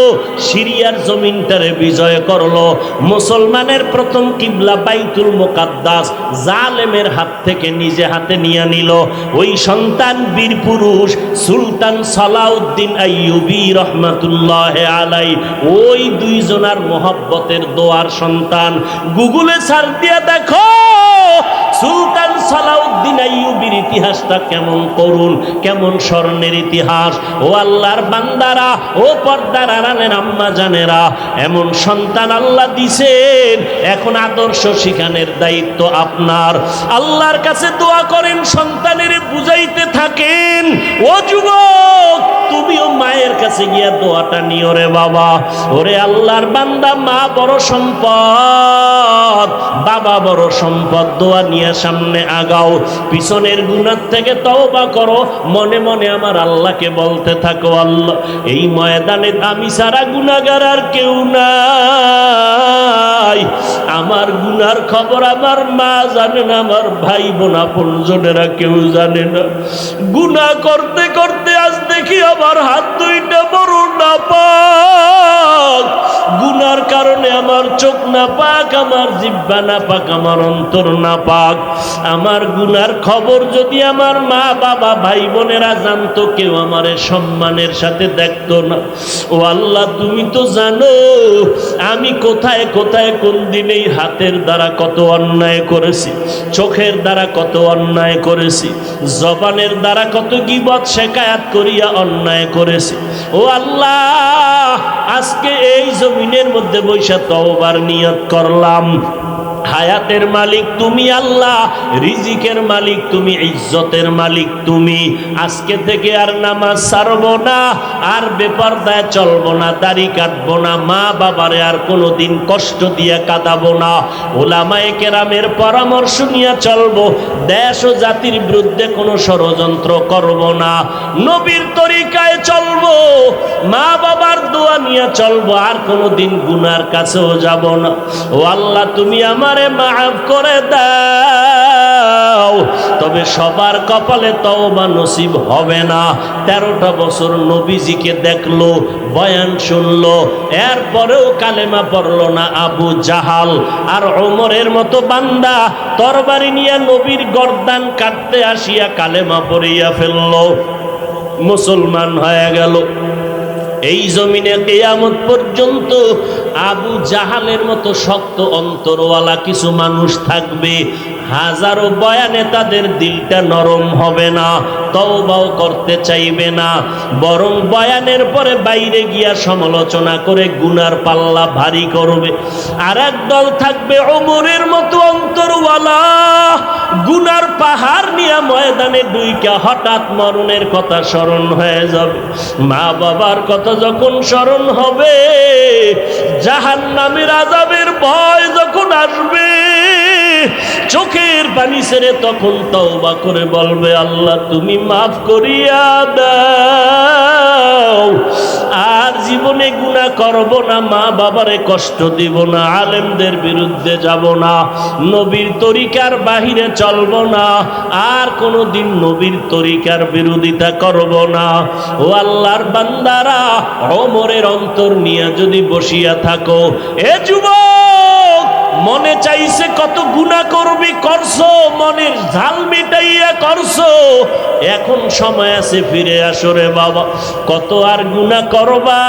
সিরিয়ার জমিনটারে বিজয় করলো, মুসলমানের প্রথম কিবলা বাইতুল মুকাদ্দাস জালেমের হাত থেকে নিজে হাতে নিয়ে নিল। ওই সন্তান বীর পুরুষ সুলতান সালাউদ্দিন আইয়ুবী রহমাতুল্লাহ আলাই, ওই দুইজনার মোহাব্বতের দোয়ার সন্তান। গুগলে সার্চ দিয়ে দেখো সুলতান সালাউদ্দিন আইয়ুবীর ইতিহাসটা কেমন করুন, কেমন স্বর্ণের ইতিহাস। ও আল্লাহর বান্দারা, ও পর্দার আড়ালের আম্মা জানেরা, এমন সন্তান আল্লাহ দিছেন, এখন আদর্শ শিখানোর দায়িত্ব আপনার। আল্লাহর কাছে দোয়া করেন, সন্তানের বুঝাইতে থাকেন। ও যুবক, তুমিও মায়ের কাছে গিয়া দোয়াটা নিও রে বাবা। ওরে আল্লাহর বান্দা, মা বড় সম্পদ, বাবা বড় সম্পদ। দোয়া নিয়ে সামনে আগাও, পিছনের গুনাহ থেকে তওবা করো, মনে মনে আমার আল্লাহকে বলতে থাকো, আল্লাহ এই ময়দানে আমি সারা গুনাহগার আর কেউ নাই। আমার গুনার খবর আমার মা জানে না, আমার ভাই বোন আপনজনেরা কেউ জানে না। গুনাহ করতে করতে আজ দেখি আমার হাত দুইটা বড় নাপাক। গুনার কারণে আমার চোখ নাপাক, আমার জিহ্বা নাপাক, আমার অন্তর নাপাক। আমার গুনার খবর যদি আমার মা বাবা ভাই বোনেরা জানতো, কেউ আমারে সম্মানের সাথে দেখতো না। ও আল্লাহ, তুমি তো জানো আমি কোথায় কোথায় কোন দিনে হাতের দ্বারা কত অন্যায় করেছি, চোখের দ্বারা কত অন্যায় করেছি, জবানের দ্বারা কত গীবত শেকায়াত করিয়া অন্যায় করেছি। ও আল্লাহ, আজকে এই জমিনের মধ্যে বৈশা তওবার নিয়ত করলাম। হায়াতের মালিক তুমি আল্লাহ, রিজিকের মালিক তুমি, ইজ্জতের মালিক তুমি। আজকে থেকে আর নামাজ ছাড়বো না, আর বেপরদায় চলবো না, দাড়ি কাটবো না, মা বাবারে আর কোনোদিন কষ্ট দিয়ে কাঁদাবো না। ওলামায়ে কেরামের পরামর্শ নিয়ে চলবো, দেশ ও জাতির বিরুদ্ধে কোনো ষড়যন্ত্র করব না, নবীর তরিকায় চলবো, মা বাবার দোয়া নিয়ে চলবো, আর কোনোদিন গুনার কাছেও যাব না। ও আল্লাহ, তুমি আমার আমারে মাফ করে দাও। তবে সবার কপালে তওবা নসিব হবে না। 13টা বছর নবীজিকে দেখলো, বয়ান শুনলো, এরপরেও কালেমা পড়লো না আবু জাহাল। আর ওমরের মতো বান্দা তরবারি নিয়ে নবীর গর্দান কাটতে আসিয়া কালেমা পড়িয়া ফেললো, মুসলমান হয়ে গেল। এই জমিনে কিয়ামত পর্যন্ত আবু জাহালের মতো শক্ত অন্তরওয়ালা কিছু মানুষ থাকবে। হাজারো বয়ানে তাদের দিলটা নরম হবে না, তওবাও করতে চাইবে না, বরং বয়ানের পরে বাইরে গিয়া সমালোচনা করে গুনার পাল্লা ভারী করবে। আর এক দল থাকবে ওমরের মতো অন্তরওয়ালা, গুনার পাহাড় নিয়ে ময়দানে ডুইকা হঠাৎ মরণের কথা স্মরণ হয়ে যাবে, মা বাবার কথা যখন স্মরণ হবে, জাহান্নামের আযাবের ভয় যখন আসবে, চোখের পানি ছেড়ে তখন তওবা করে বলবে, আল্লাহ তুমি মাফ করিয়া দাও, আর জীবনে গুনাহ করব না, মা বাবারে কষ্ট দিব না, আলেমদের বিরুদ্ধে যাব না, নবীর তরিকার বাহিরে চলব না, আর কোনোদিন নবীর তরিকার বিরোধিতা করব না। ও আল্লাহর বান্দারা, ওমরের অন্তর নিয়ে যদি বসিয়া থাকো, এ যুবক মনে চাইছে কত গুনাহ করবি, করছো, মনের ঝাল মিটাইয়া করছো, এখন সময় আছে ফিরে আসো রে বাবা। কত আর গুনাহ করবা,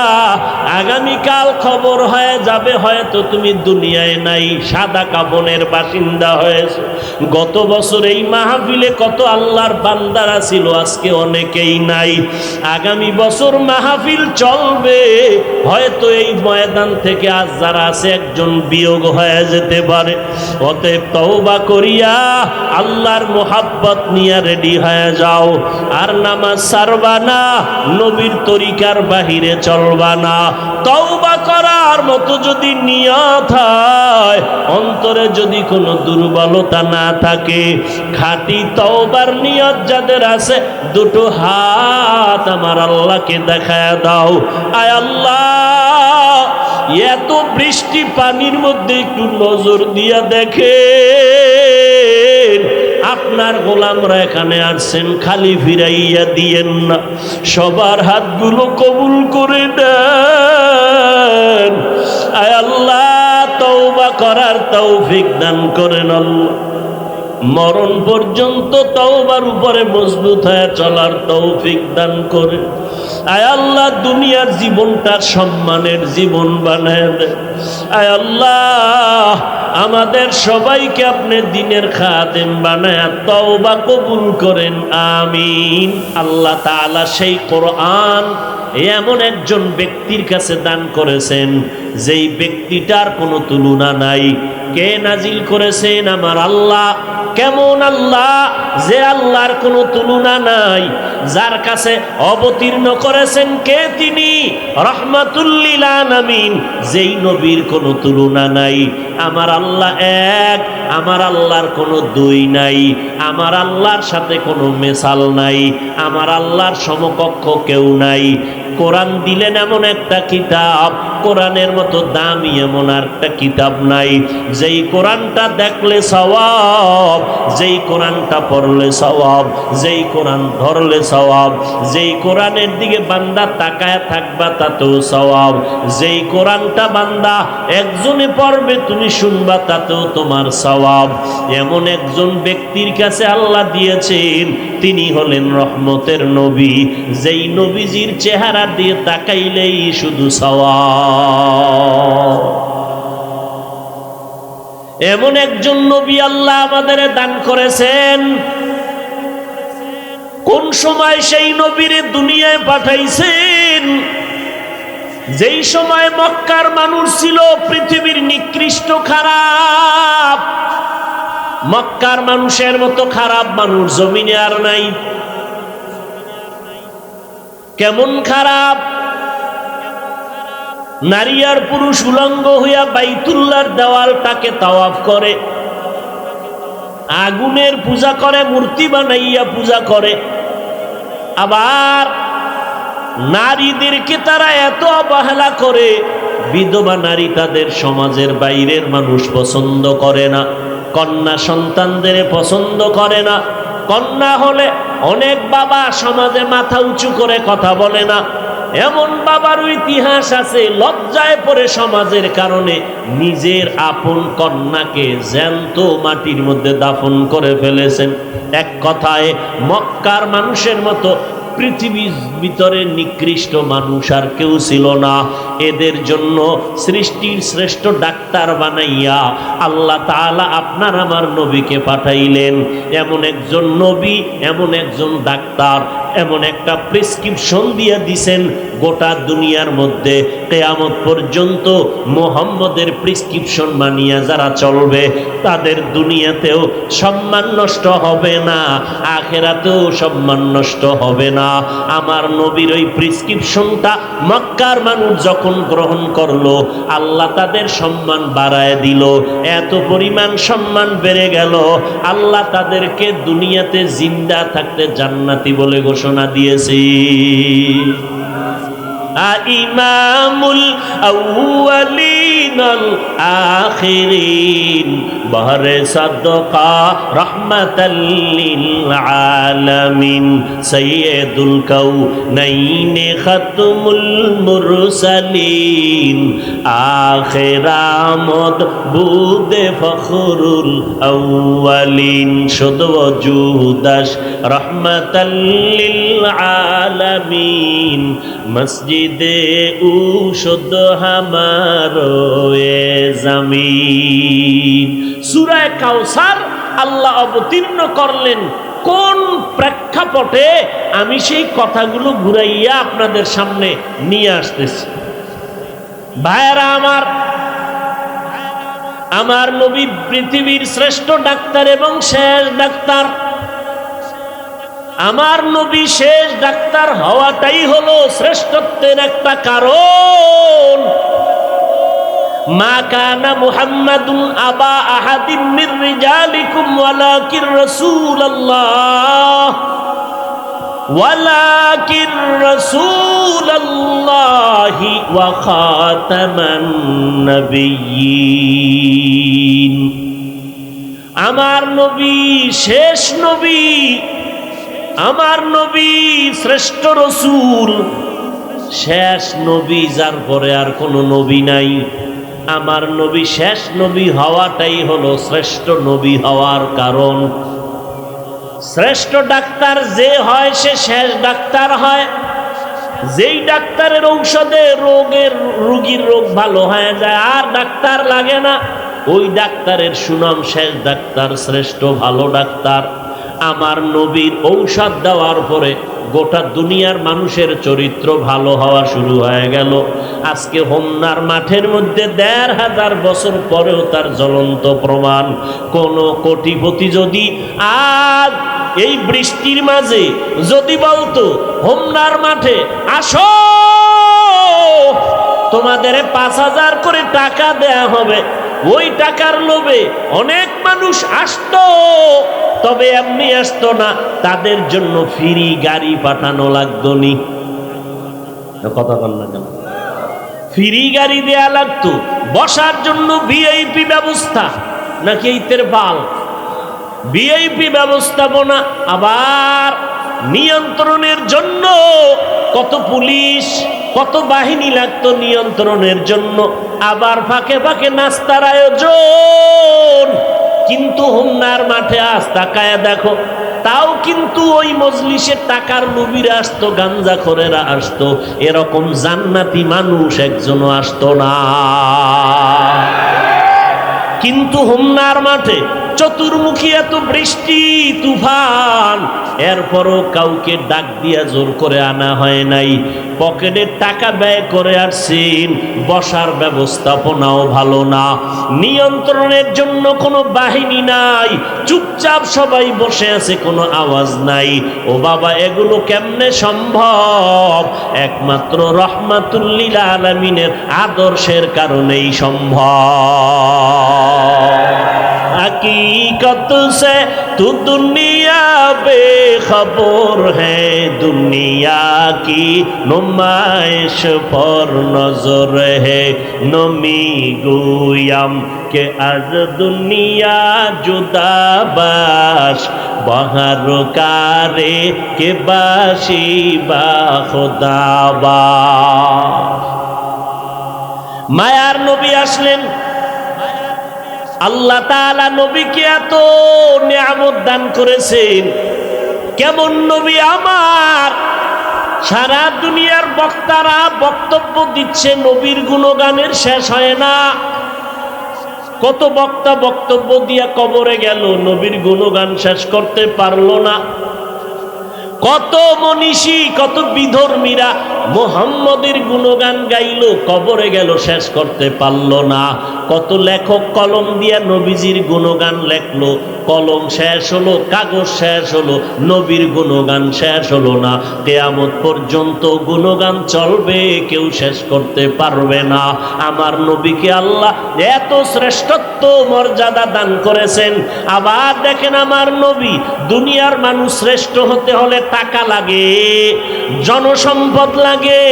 আগামীকাল খবর হয়ে যাবে হয়তো তুমি দুনিয়ায় নাই, সাদা কাফনের বাসিন্দা হয়েছে। গত বছর এই মাহফিলে কত আল্লাহর বান্দারা ছিল, আজকে অনেকেই নাই। আগামী বছর মাহফিল চলবে, হয়তো এই ময়দান থেকে আজ যারা আছে একজন বিয়োগ হয়ে যেতে পারে। অতএব তওবা করিয়া আল্লাহর মোহাব্বত নিয়ে রেডি হয়ে যাও, আর নামাজ ছাড়বা না, নবীর তরিকার বাহিরে চলবা না। তওবা করার মতো যদি নিয়ত হয়, অন্তরে যদি কোনো দুর্বলতা না থাকে, খাঁটি তওবার নিয়ত যাদের আছে, দুটো হাত আমার আল্লাহকে দেখায় দাও। আয় আল্লাহ, এত বৃষ্টি পানির মধ্যে একটু নজর দিয়া দেখেন, আপনার গোলামরা এখানে আসছেন, খালি ফিরাইয়া দিয়েন না, সবার হাতগুলো কবুল করে দেন। আয় আল্লাহ, তওবা করার তৌফিক দান করেন আল্লাহ। মরণ পর্যন্ত তওবার উপরে মজবুত হয়ে চলার তৌফিক দান করে। আয় আল্লাহ, দুনিয়ার জীবনটা সম্মানের জীবন বানায় দেন। আয় আল্লাহ, আমাদের সবাইকে আপনি দ্বীনের খাদেম বানায় তওবা কবুল করেন, আমিন। আল্লাহ তাআলা সেই কোরআন এমন একজন ব্যক্তির কাছে দান করেছেন, যেই ব্যক্তিটার কোনো তুলনা নাই। কে নাজিল করেছেন? আমার আল্লাহ। কেমন আল্লাহ? যে আল্লাহর কোনো তুলনা নাই। যার কাছে অবতীর্ণ করেছেন কে? তিনি রাহমাতুল লিল আলামিন, যেই নবীর কোনো তুলনা নাই। আমার আল্লাহ এক, আমার আল্লাহর কোনো দুই নাই, আমার আল্লাহর সাথে কোনো মেসাল নাই, আমার আল্লাহর সমকক্ষ কেউ নাই। কোরআন দিলেন এমন একটা কিতাব, কোরআনের মতো দামি এমন আর একটা কিতাব নাই। যেই কোরআনটা দেখলে সওয়াব, যেই কোরআনটা পড়লে সওয়াব, যেই কোরআন ধরলে সওয়াব, যেই কোরআনের দিকে বান্দা তাকায় থাকবা তাতেও সওয়াব, যেই কোরআনটা বান্দা একজনে পড়বে তুমি শুনবা তাতেও তোমার সওয়াব। এমন একজন ব্যক্তির কাছে আল্লাহ দিয়েছেন, তিনি হলেন রহমতের নবী, যেই নবীজির চেহারা দিয়ে তাকাইলেই শুধু সওয়াব। এমন একজন নবী আল্লাহ আমাদের দান করেছেন। কোন সময় সেই নবীরে দুনিয়ায় পাঠাইছেন? যেই সময় মক্কার মানুষ ছিল পৃথিবীর নিকৃষ্ট খারাপ। মক্কার মানুষের মতো খারাপ মানুষ জমিনে আর নাই। কেমন খারাপ? নারী আর পুরুষ উলঙ্গ হইয়া বাইতুল্লাহর দেওয়ালটাকে তাওয়াফ করে, আগুনের পূজা করে, মূর্তি বানাইয়া পূজা করে। আবার নারীদেরকে তারা এত অবহেলা করে, বিধবা নারী তাদের সমাজের বাইরের মানুষ পছন্দ করে না, কন্যা সন্তানদের পছন্দ করে না। কন্যা হলে অনেক বাবা সমাজে মাথা উঁচু করে কথা বলে না। এমন বাবার ইতিহাস আছে, লজ্জায় পড়ে সমাজের কারণে নিজের আপন কন্যাকে জ্যান্ত মাটির মধ্যে দাফন করে ফেলেছেন। এক কথায় মক্কার মানুষের মতো পৃথিবীর ভিতরে নিকৃষ্ট মানুষ আর কেউ ছিল না। এদের জন্য সৃষ্টির শ্রেষ্ঠ ডাক্তার বানাইয়া আল্লাহ তাআলা আপনার আমার নবীকে পাঠাইলেন। এমন একজন নবী, এমন একজন ডাক্তার, এমন একটা প্রেসক্রিপশন দিয়ে দিছেন, গোটা দুনিয়ার মধ্যে কিয়ামত পর্যন্ত মুহাম্মদের প্রেসক্রিপশন মানিয়া যারা চলবে তাদের দুনিয়াতেও সম্মান নষ্ট হবে না, আখিরাতেও সম্মান নষ্ট হবে না। আমার নবীর ওই প্রেসক্রিপশনটা মক্কার মানুষ যখন গ্রহণ করলো, আল্লাহ তাদের সম্মান বাড়ায় দিল। এত পরিমাণ সম্মান বেড়ে গেল, আল্লাহ তাদেরকে দুনিয়াতে জিন্দা থাকতে জান্নাতি বলে ঘোষণা দিয়েছে। ইমামুল আউয়ালিনাল আখিরিন বহরে সাদকা রাহমাতাল লিল আলামিন সাইয়্যিদুল কাউনাইন খাতমুল মুরসালিন আখিরামদ বুদে ফখরুল আউয়ালিন শুধু ওজুদাস রাহমাতাল লিল আলামিন মসজিদে উশুদ হামারো এ জামিন। সূরা কাউসার আল্লাহ অবতীর্ণ করলেন কোন প্রেক্ষাপটে, আমি সেই কথাগুলো ঘুরাইয়া আপনাদের সামনে নিয়ে আসতেছি। ভাইরা আমার নবী পৃথিবীর শ্রেষ্ঠ ডাক্তার এবং শেষ ডাক্তার। আমার নবী শেষ ডাক্তার হওয়াটাই হলো শ্রেষ্ঠত্বের একটা কারণ। মা কানা মুহাম্মাদুন আবা আহাদিম মির রিজালিকুম ওয়ালাকির রাসূলুল্লাহি ওয়া খাতামান নবিয়্যিন। আমার নবী শেষ নবী, আমার নবী শ্রেষ্ঠ রসূল, শেষ নবী যার পরে আর কোনো নবী নাই। আমার নবী শেষ নবী হওয়াটাই হলো শ্রেষ্ঠ নবী হওয়ার কারণ। শ্রেষ্ঠ ডাক্তার যে হয় সে শেষ ডাক্তার হয়। যেই ডাক্তারের ঔষধে রোগীর রোগ ভালো হয়ে যায়, আর ডাক্তার লাগে না, ওই ডাক্তারের সুনাম শেষ ডাক্তার, শ্রেষ্ঠ ভালো ডাক্তার। আমার নবীর ঔষধ দেওয়ার পরে গোটা দুনিয়ার মানুষের চরিত্র ভালো হওয়া শুরু হয়ে গেল। আজকে হোমনার মাঠের মধ্যে ১৫০০ বছর পরেও তার জ্বলন্ত প্রমাণ। কোন কোটিপতি যদি আজ এই বৃষ্টির মাঝে যদি বলতো হোমনার মাঠে আসো, তোমাদের ৫০০০ করে টাকা দেয়া হবে, ওই টাকার লোভে অনেক মানুষ আসতো। তবে এমনি আসতো না, তাদের জন্য ফ্রি গাড়ি পাঠানো লাগতো নি। কথা বল না কেন? ফ্রি গাড়ি দেয়া লাগতো, বসার জন্য ভিআইপি ব্যবস্থা, নাকি ইতের বাল ভিআইপি ব্যবস্থাপনা। আবার নিয়ন্ত্রণের জন্য কত পুলিশ, কত বাহিনী লাগতো নিয়ন্ত্রণের জন্য। আবার ফাঁকে ফাঁকে নাস্তার আয়োজন। কিন্তু হোমনার মাঠে আজ তাকায়া দেখো, তাও কিন্তু ওই মজলিসে টাকার লোভীরা আসতো, গাঞ্জাখোরেরা আসতো, এরকম জান্নাতি মানুষ একজনও আসতো না। কিন্তু হোমনার মাঠে চতুর্মুখী এত বৃষ্টি তুফান, এরপরও কাউকে ডাক দিয়া জোর করে আনা হয় নাই। পকেটের টাকা ব্যয় করে আসছেন, বসার ব্যবস্থাপনাও ভালো না, নিয়ন্ত্রণের জন্য কোনো বাহিনী নাই, চুপচাপ সবাই বসে আছে, কোনো আওয়াজ নাই। ও বাবা, এগুলো কেমনে সম্ভব? একমাত্র রহমাতুল লিল আলামিনের আদর্শের কারণেই সম্ভব। हकीकत से तू दुनिया बेखबर है दुनिया की नुमाइश पर नजर है नमी गुयाम के आज दुनिया जुदाबाश बहर कारे के बाशी बा खुदाबाश मायार नबी আসলেন আল্লাহ তাআলা নবীকে এত নিয়ামত দান করেছেন কেমন নবী আমার সারা দুনিয়ার বক্তারা বক্তব্য দিচ্ছে নবীর গুণগানের শেষ হয় না কত বক্তা বক্তব্য দিয়া কবরে গেল নবীর গুণগান শেষ করতে পারলো না কত মনীষী কত বিধর্মীরা মুহাম্মদের গুণগান গাইলো কবরে গেল শেষ করতে পারলো না কত লেখক কলম দিয়া নবীজির গুণগান লেখলো কলম শেষ হলো কাগজ শেষ হলো নবীর গুণগান শেষ হলো না কিয়ামত পর্যন্ত গুণগান চলবে কেউ শেষ করতে পারবে না আমার নবীকে আল্লাহ এত শ্রেষ্ঠত্ব মর্যাদা দান করেছেন আবার দেখেন আমার নবী দুনিয়ার মানুষ শ্রেষ্ঠ হতে হলে টাকা লাগে জনসম্পদ লাগে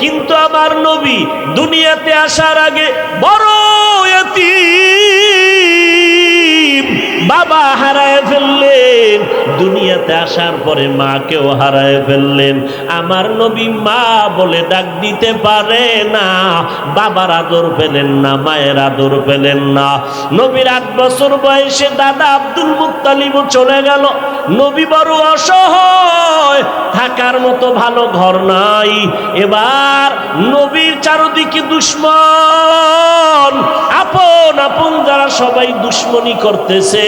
কিন্তু আমার নবী দুনিয়াতে আসার আগে বড় এতিম বাবা হারায় ফেললেন দুনিয়াতে আসার পরে মাকেও হারায় ফেললেন আমার নবী মা বলে ডাক দিতে পারে না বাবার আদর পেলেন না মায়ের আদর পেলেন না নবীর 8 বছর বয়সে দাদা আব্দুল মুত্তালিবও চলে গেল নবী বড় অসহায় থাকার মতো ভালো ঘর নাই এবার নবীর চারদিকে দুশমন আপন আপন যারা সবাই দুশমনি করতেছে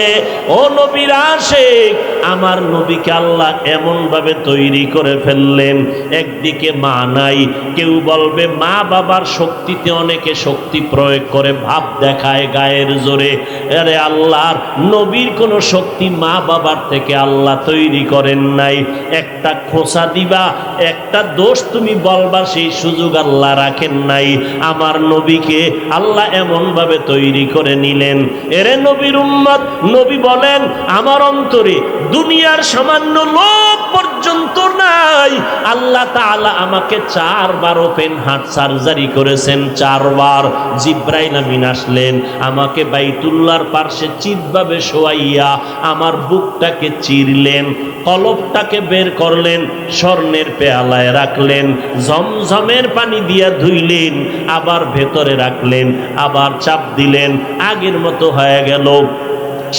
ও নবীর আশিক আমার নবীকে আল্লাহ এমন ভাবে তৈরি করে ফেললেন একদিকে মা নাই কেউ বলবে মা বাবার শক্তিতে অনেকে শক্তি প্রয়োগ করে ভাব দেখায় গায়ের জোরে আরে আল্লাহর নবীর কোনো শক্তি মা বাবার থেকে আল্লাহ তৈরি করেন নাই একটা খোসা দিবা একটা দোষ তুমি বলবা সেই সুযোগ আল্লাহ রাখেন নাই আমার নবীকে আল্লাহ এমন ভাবে তৈরি করে নিলেন এরে নবীর উম্মত নবী বলেন আমার অন্তরে দুনিয়ার সামান্য লোভ পর্যন্ত নাই আল্লাহ তাআলা আমাকে 4 বার ওপেন হার্ট সার্জারি করেছেন 4 বার জিব্রাইল আমিন আসলেন আমাকে বাইতুল্লাহর পাশে চিৎভাবে শোয়াইয়া আমার বুকটাকে চিরলেন কলবটাকে বের করলেন স্বর্ণের পেয়ালায় রাখলেন জমজমের পানি দিয়া ধুইলেন আবার ভেতরে রাখলেন আবার চাপ দিলেন আগের মতো হয়ে গেল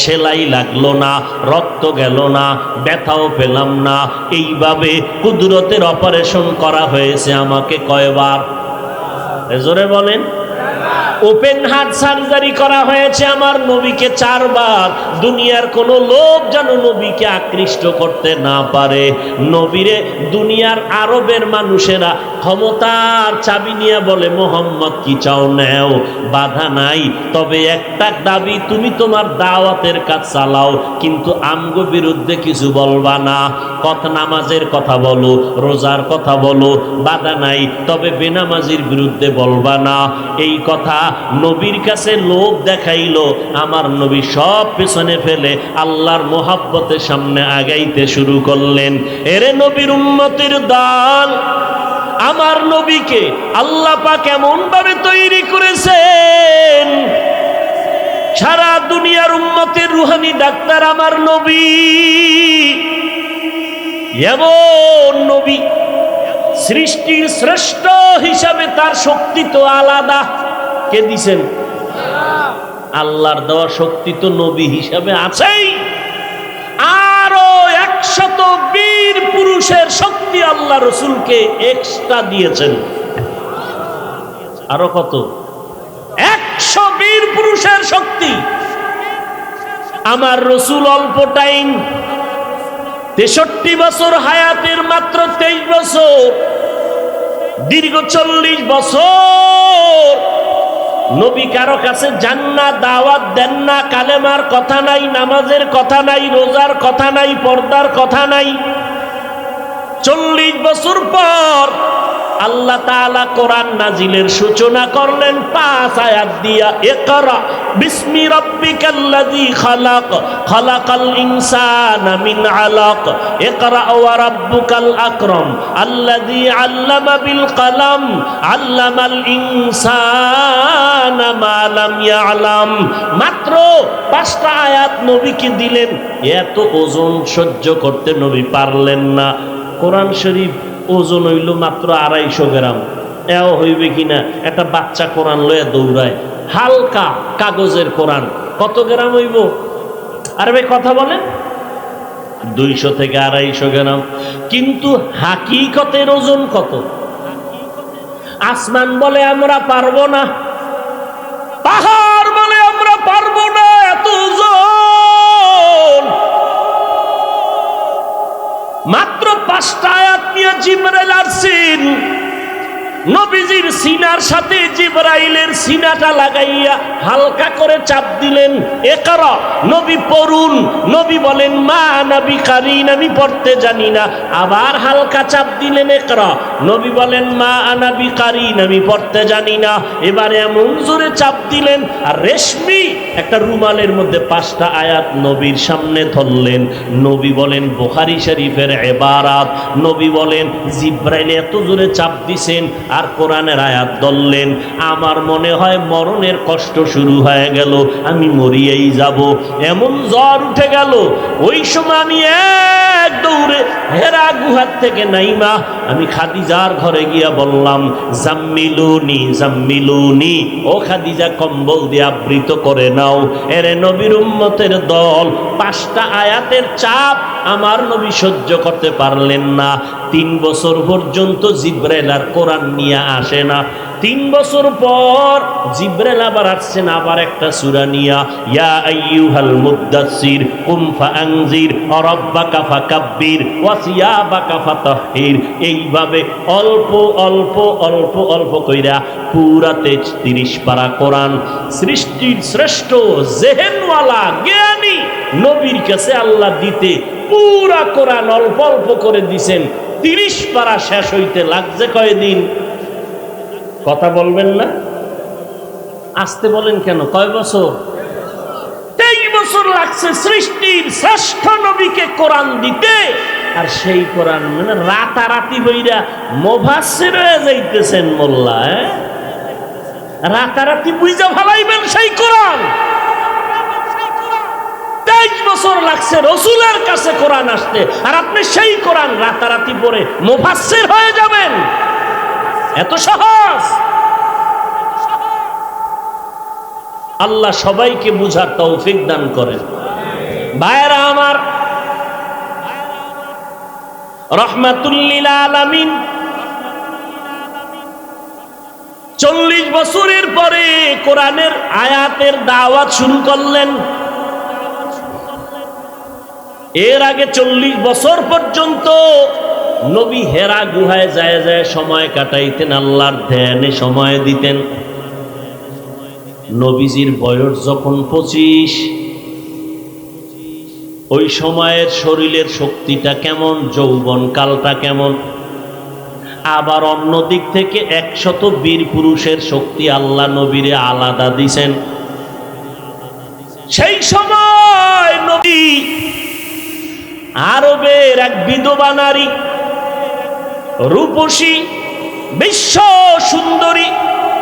সেলাই লাগলো না রক্ত গেল না ব্যথাও পেলাম না এইভাবে কুদরতের অপারেশন করা হয়েছে আমাকে কয়বার জোরে বলেন ওপেন হার্ট সার্জারি করা হয়েছে আমার নবীকে 4 বার দুনিয়ার কোনো লোক যেন নবীকে আকৃষ্ট করতে না পারে নবীরে দুনিয়ার আরবের মানুষেরা ক্ষমতার চাবি নিয়ে বলে মোহাম্মদ কি চাও নেও বাধা নাই তবে একটা দাবি তুমি তোমার দাওয়াতের কাজ চালাও কিন্তু আমগো বিরুদ্ধে কিছু বলবা না কথা নামাজের কথা বলো রোজার কথা বলো বাধা নাই তবে বেনামাজির বিরুদ্ধে বলবা না এই কথা নবীর কাছে লোভ দেখাইলো আমার নবী সব পেছনে ফেলে আল্লাহর মোহাব্বতের সামনে আগাইতে শুরু করলেন এরে নবীর উম্মতের দল আমার নবীকে আল্লাহ পাক এমন ভাবে তৈরি করেছেন সারা দুনিয়ার উম্মতের রুহানি ডাক্তার আমার নবী এমন নবী সৃষ্টির শ্রেষ্ঠ হিসাবে তার শক্তি তো আলাদা কে দিছেন আল্লাহর দেওয়া শক্তি তো নবী হিসাবে আছেই আরো 120 পুরুষের শক্তি আল্লাহ রসুলকে এক্সট্রা দিয়েছেন আরো কত 120 পুরুষের শক্তি আমার রসুল অল্প টাইম 63 বছর হায়াতের মাত্র 23 বছর দীর্ঘ 40 বছর নবী কারো কাছে যান না দাওয়াত দেন না কালেমার কথা নাই নামাজের কথা নাই রোজার কথা নাই পর্দার কথা নাই 40 বছর পর আল্লাহ তাআলা কোরআন নাজিলের সূচনা করলেন 5 আয়াত দিয়া। ইকরা বিসমি রাব্বিকাল্লাযী খালাক, খালাকাল ইনসানা মিন আলাক, ইকরা ওয়া রাব্বুকাল আকরাম, আল্লাযী আল্লামা বিল কলম, আল্লামাল ইনসানা মা লাম ইয়ালাম। মাত্র 5টা আয়াত নবীকে দিলেন। এত ওজন সহ্য করতে নবী পারলেন না। কোরআন শরীফ ওজন হইল মাত্র 250 গ্রাম। এও হইবে কিনা? একটা বাচ্চা কোরআন লয়ে দৌড়ায়, হালকা কাগজের কোরআন কত গ্রাম হইব? আরে ভাই কথা বলেন, 200 থেকে 250 গ্রাম। কিন্তু হাকিকতের ওজন কত? আসমান বলে আমরা পারবো না, পাহাড় বলে আমরা পারবো না, এত ওজন। মাত্র 5টা আয়াত নিয়ে জিবরাইল আসছেন। নবীজির সিনার সাথে জিবরাইলের সিনাটা লাগাইয়া হালকা করে চাপ দিলেন। ইকরা, নবী পড়ুন। নবী বলেন মা নবী কারিন, আমি পড়তে জানি না। আবার হালকা চাপ দিলেন ইকরা। নবী বলেন মা নবী কারিন, আমি পড়তে জানি না। এবারে এমন জোরে চাপ দিলেন আর রেশমি একটা রুমালের মধ্যে 5টা আয়াত নবীর সামনে ধরলেন। নবী বলেন বুখারী শরীফের ইবারাত, নবী বলেন জিবরাইল এত জোরে চাপ দিছেন আর কোরআনের আয়াত ধরলেন, আমার মনে হয় মরণের কষ্ট শুরু হয়ে গেল, আমি মরিয়েই যাব। এমন জ্বর উঠে গেল। ওই সময় আমি এক দৌড়ে হেরা গুহার থেকে নাইমা আমি খাদিজার ঘরে গিয়া বললাম জাম্মিলুনি জাম্মিলুনি, ও খাদিজা কম্বল দিয়ে আবৃত করে নাও। এরে নবীর উম্মতের দল, 5টা আয়াতের চাপ আমার নবী সহ্য করতে পারলেন না। 3 বছর পর্যন্ত জিবরাইল আর কোরআন নিয়ে আসে না। 3 বছর পর জিবরাইল আবার আসছেন, আবার একটা সূরা নিয়া, ইয়া আইয়ুহাল মুদ্দাসসির কুম ফাআনজির রাব্বাকা ফাকাব্বির ওয়া সিয়াবাকা ফাতাহহির। এইভাবে অল্প অল্প অল্প অল্প কইরা পুরাতে 30 পারা কোরআন সৃষ্টির শ্রেষ্ঠ জেহেনওয়ালা জ্ঞানী নবীর কাছে আল্লাহ দিতে পুরা কোরআন অল্প অল্প করে দিছেন। 30 পারা শেষ হইতে লাগছে কয়দিন? কথা বলবেন না? আসতে বলেন কেন? কয় বছর? 23 বছর লাগছে সৃষ্টির শ্রেষ্ঠ নবীকে কোরআন দিতে। আর সেই কোরআন মানে রাতারাতি বইরা মুফাসসির হয়ে যাইতেছেন মোল্লা। রাতারাতি বুঝা ভালাইবেন সেই কোরআন। 23 বছর লাগছে রসুলের কাছে কোরআন আসতে, আর আপনি সেই কোরআন রাতারাতি পড়ে মুফাসসির হয়ে যাবেন? এত সহজ? আল্লাহ সবাইকে বুঝার তৌফিক দান করেন। ভাইরা আমার, রাহমাতুল লিল আলামিন 40 বছরের পরে কোরআনের আয়াতের দাওয়াত শুরু করলেন। এর আগে 40 বছর পর্যন্ত নবী হেরা গুহায় যায় যায় সময় কাটাইতেন, আল্লাহর ধ্যানে সময় দিতেন। নবীজির বয়স যখন 25, ওই সময়ের শরীরের শক্তিটা কেমন, যৌবন কালটা কেমন। আবার অন্য দিক থেকে 100 বীর পুরুষের শক্তি আল্লাহ নবীরে আলাদা দিছেন। সেই সময় নবী আরবের এক বিধবা নারী, রূপসী বিশ্ব সুন্দরী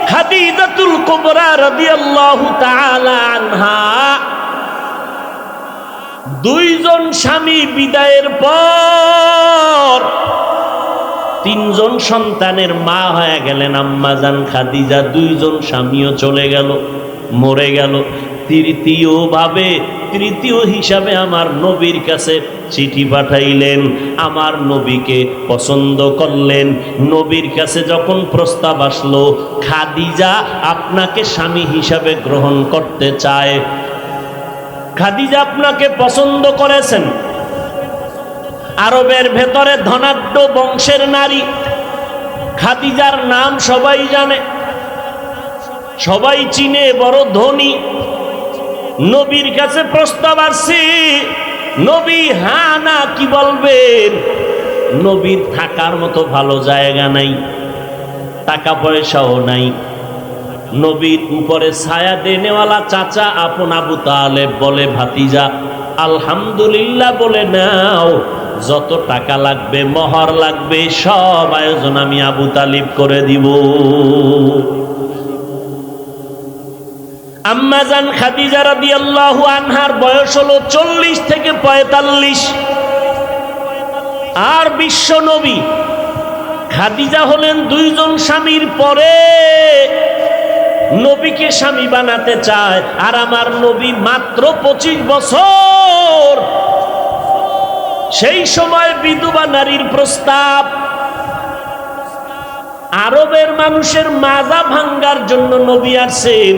খাদিজাতুল কুবরা রাদিয়াল্লাহু তাআলা আনহা, 2 জন স্বামী বিদায়ের পর 3 জন সন্তানের মা হয়ে গেলেন আম্মাজান খাদিজা। 2 জন স্বামীও চলে গেল, মরে গেল। তৃতীয় হিসাবে আমার নবীর কাছে চিঠি পাঠাইলেন। আমার নবীকে পছন্দ করলেন। নবীর কাছে যখন প্রস্তাব আসলো খাদিজা আপনাকে স্বামী হিসাবে গ্রহণ করতে চায়, খাদিজা আপনাকে পছন্দ করেছেন। আরবের ভেতরে ধনাঢ্য বংশের নারী খাদিজার নাম সবাই জানে, সবাই চিনে, বড় ধনী। নবীর কাছে প্রস্তাব আসছে, নবী হ্যাঁ না কি বলবেন? নবীর থাকার মতো ভালো জায়গা নাই, টাকা পয়সাও নাই। নবীর উপরে ছায়া দেনেওয়ালা চাচা আপন আবু তালেব বলে, ভাতিজা আলহামদুলিল্লাহ বলে নাও, যত টাকা লাগবে মোহর লাগবে সব আয়োজন আমি আবু তালিব করে দিব। আম্মা জান খাদিজা রাদিয়াল্লাহু আনহার বয়স হলো 40 থেকে 45, আর বিশ্ব নবী খাদিজা হলেন 2 জন স্বামীর পরে নবীকে স্বামী বানাতে চায়। আর আমার নবী মাত্র 25 বছর। সেই সময় বিধবা নারীর প্রস্তাব, আরবের মানুষের মাজা ভাঙ্গার জন্য নবী আসেন।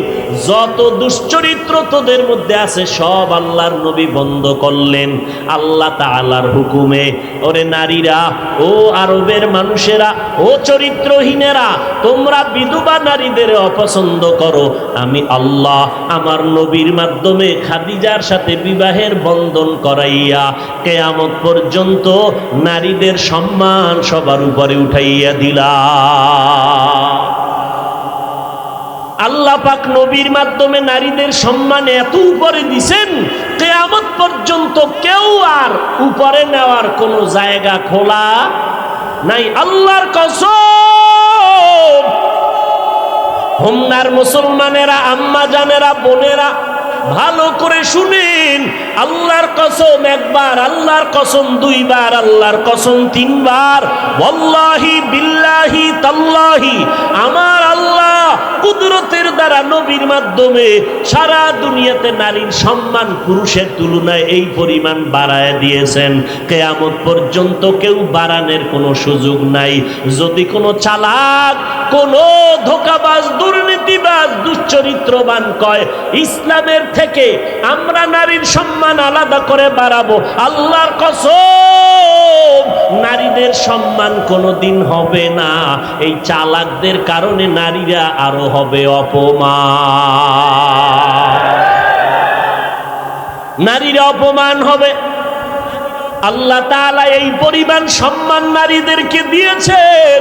যত দুশ্চরিত্র তোদের মধ্যে আছে সব আল্লাহর নবী বন্ধ করলেন আল্লাহ তাআলার হুকুমে। ওরে নারীরা, ও আরবের মানুষেরা, ও চরিত্রহীনেরা, তোমরা বিধবা নারীদের অপছন্দ করো, আমি আল্লাহ আমার নবীর মাধ্যমে খাদিজার সাথে বিবাহের বন্ধন করাইয়া কিয়ামত পর্যন্ত নারীদের সম্মান সবার উপরে উঠাইয়া দিলাম। আল্লাহ পাক নবীর মাধ্যমে নারীদের সম্মান এত উপরে দিছেন, কিয়ামত পর্যন্ত কেউ আর উপরে নেওয়ার কোনো জায়গা খোলা নাই। আল্লাহর কসম, হোমনার মুসলমানেরা, আম্মা জানেরা, বোনেরা, ভালো করে শুনেন। আল্লাহর কসম একবার, আল্লাহর কসম 2 বার, আল্লাহর কসম 3 বার, ওয়াল্লাহি বিল্লাহি তাল্লাহি, আমার আল্লাহ কুদরতের দ্বারা নবীর মাধ্যমে সারা দুনিয়াতে নারীর সম্মান পুরুষের তুলনায় এই পরিমাণ বাড়ায় দিয়েছেন, কিয়ামত পর্যন্ত কেউ বাড়ানোর কোনো সুযোগ নাই। যদি কোনো চালাক, কোনো ধোঁকাবাজ, দুর্নীতিবাজ, দুশ্চরিত্রবান কয় ইসলামের থেকে আমরা নারীর সম্মান আলাদা করে বাড়াবো, আল্লাহর কসম নারীদের সম্মান কোনোদিন হবে না। এই চালাকদের কারণে নারীরা আরো হবে অপমান, নারীরা অপমান হবে। আল্লাহ তাআলা এই পরিমাণ সম্মান নারীদেরকে দিয়েছেন।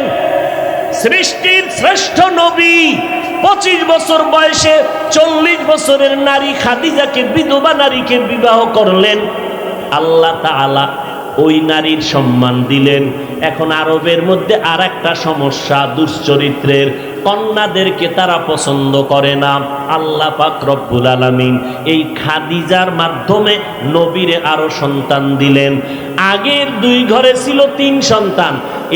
সৃষ্টির শ্রেষ্ঠ নবী 25 বছর বয়সে 40 বছরের নারী খাদিজাকে, বিধবা নারীকে বিবাহ করলেন। আল্লাহ তাআলা ওই নারীর সম্মান দিলেন। এখন আরবের মধ্যে আর একটা সমস্যা, দুশ্চরিত্রের কন্যাদেরকে তারা পছন্দ করে না। আল্লাহ পাক রব্বুল আলামিন এই খাদিজার মাধ্যমে নবীরে আরো সন্তান দিলেন। আগের 2 ঘরে ছিল 3 সন্তান,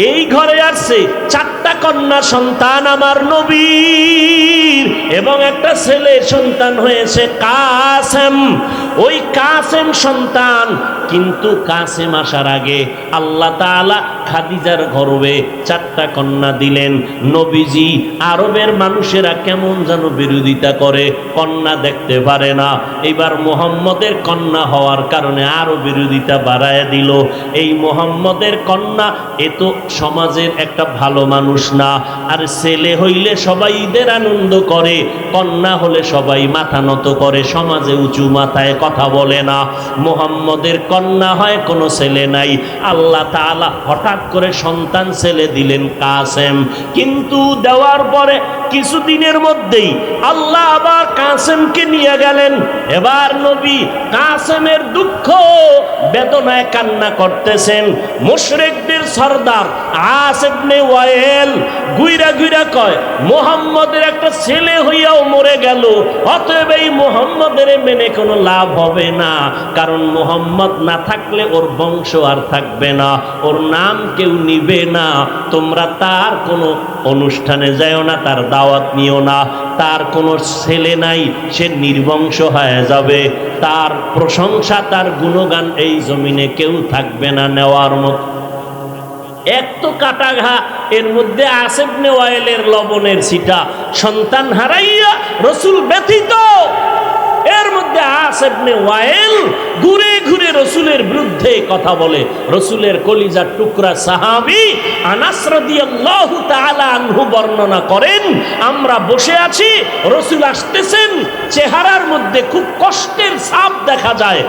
এই ঘরে আসছে 4টা কন্যা সন্তান আমার নবীর, এবং একটা ছেলে সন্তান হয়েছে কাসেম। ওই কাসেম সন্তান, কিন্তু কাসেম আসার আগে আল্লাহ তাআলা খাদিজার গর্ভে 4টা কন্যা দিলেন। নবীজি আরবের মানুষেরা কেমন যেন বিরোধিতা করে, কন্যা দেখতে পারে না। এবার মুহাম্মদের কন্যা হওয়ার কারণে আরো বিরোধিতা বাড়ায় দিল। এই মুহাম্মদের কন্যা এ তো সমাজের একটা ভালো মানুষ না, আর ছেলে হইলে সবাই ঈদের আনন্দ করে, কন্যা হলে সবাই মাথা নত করে, সমাজে উঁচু মাথায় কথা বলে না। মুহাম্মদের কন্যা হয়, কোনো ছেলে নাই। আল্লাহ তাআলা হঠাৎ করে সন্তান ছেলে দিলেন কাসেম, কিন্তু দেওয়ার পরে কিছুদিনের মধ্যেই আল্লাহ আবার কাসেমকে নিয়ে গেলেন। এবার নবী কাসেমের দুঃখ বেদনায় কান্না করতেছেন। মুশরিকদের সরদার আস ইবনে ওয়াইল গুইরা গুইরা কয়, মুহাম্মদের একটা ছেলে হইয়াও মরে গেল, অতএব এই মুহাম্মদের মেনে কোনো লাভ হবে না, কারণ মুহাম্মদ না থাকলে ওর বংশ আর থাকবে না, ওর নাম কেউ নিবে না। তোমরা তার কোনো অনুষ্ঠানে যাও না, তার দাওয়াত নিও না, তার কোনো ছেলে নাই, সে নির্বংশ হয়ে যাবে, তার প্রশংসা, তার গুণগান এই জমিনে কেউ থাকবে না নেওয়ার মতো। এক তো কাটা ঘা, এর মধ্যে আস ইবনে ওয়াইলের লবণের ছিটা, সন্তান হারাইয়া রসুল ব্যথিত। এর মধ্যে আস ইবনে ওয়াইল ঘুরে ঘুরে রসুলের বিরুদ্ধে কথা বলে। রসুলের কলিজার টুকরা সাহাবী আনাস রাদিয়াল্লাহু তাআলা আনহু বর্ণনা করেন, আমরা বসে আছি, রসুল আসতেছেন, চেহারার মধ্যে খুব কষ্টের ছাপ দেখা যায়।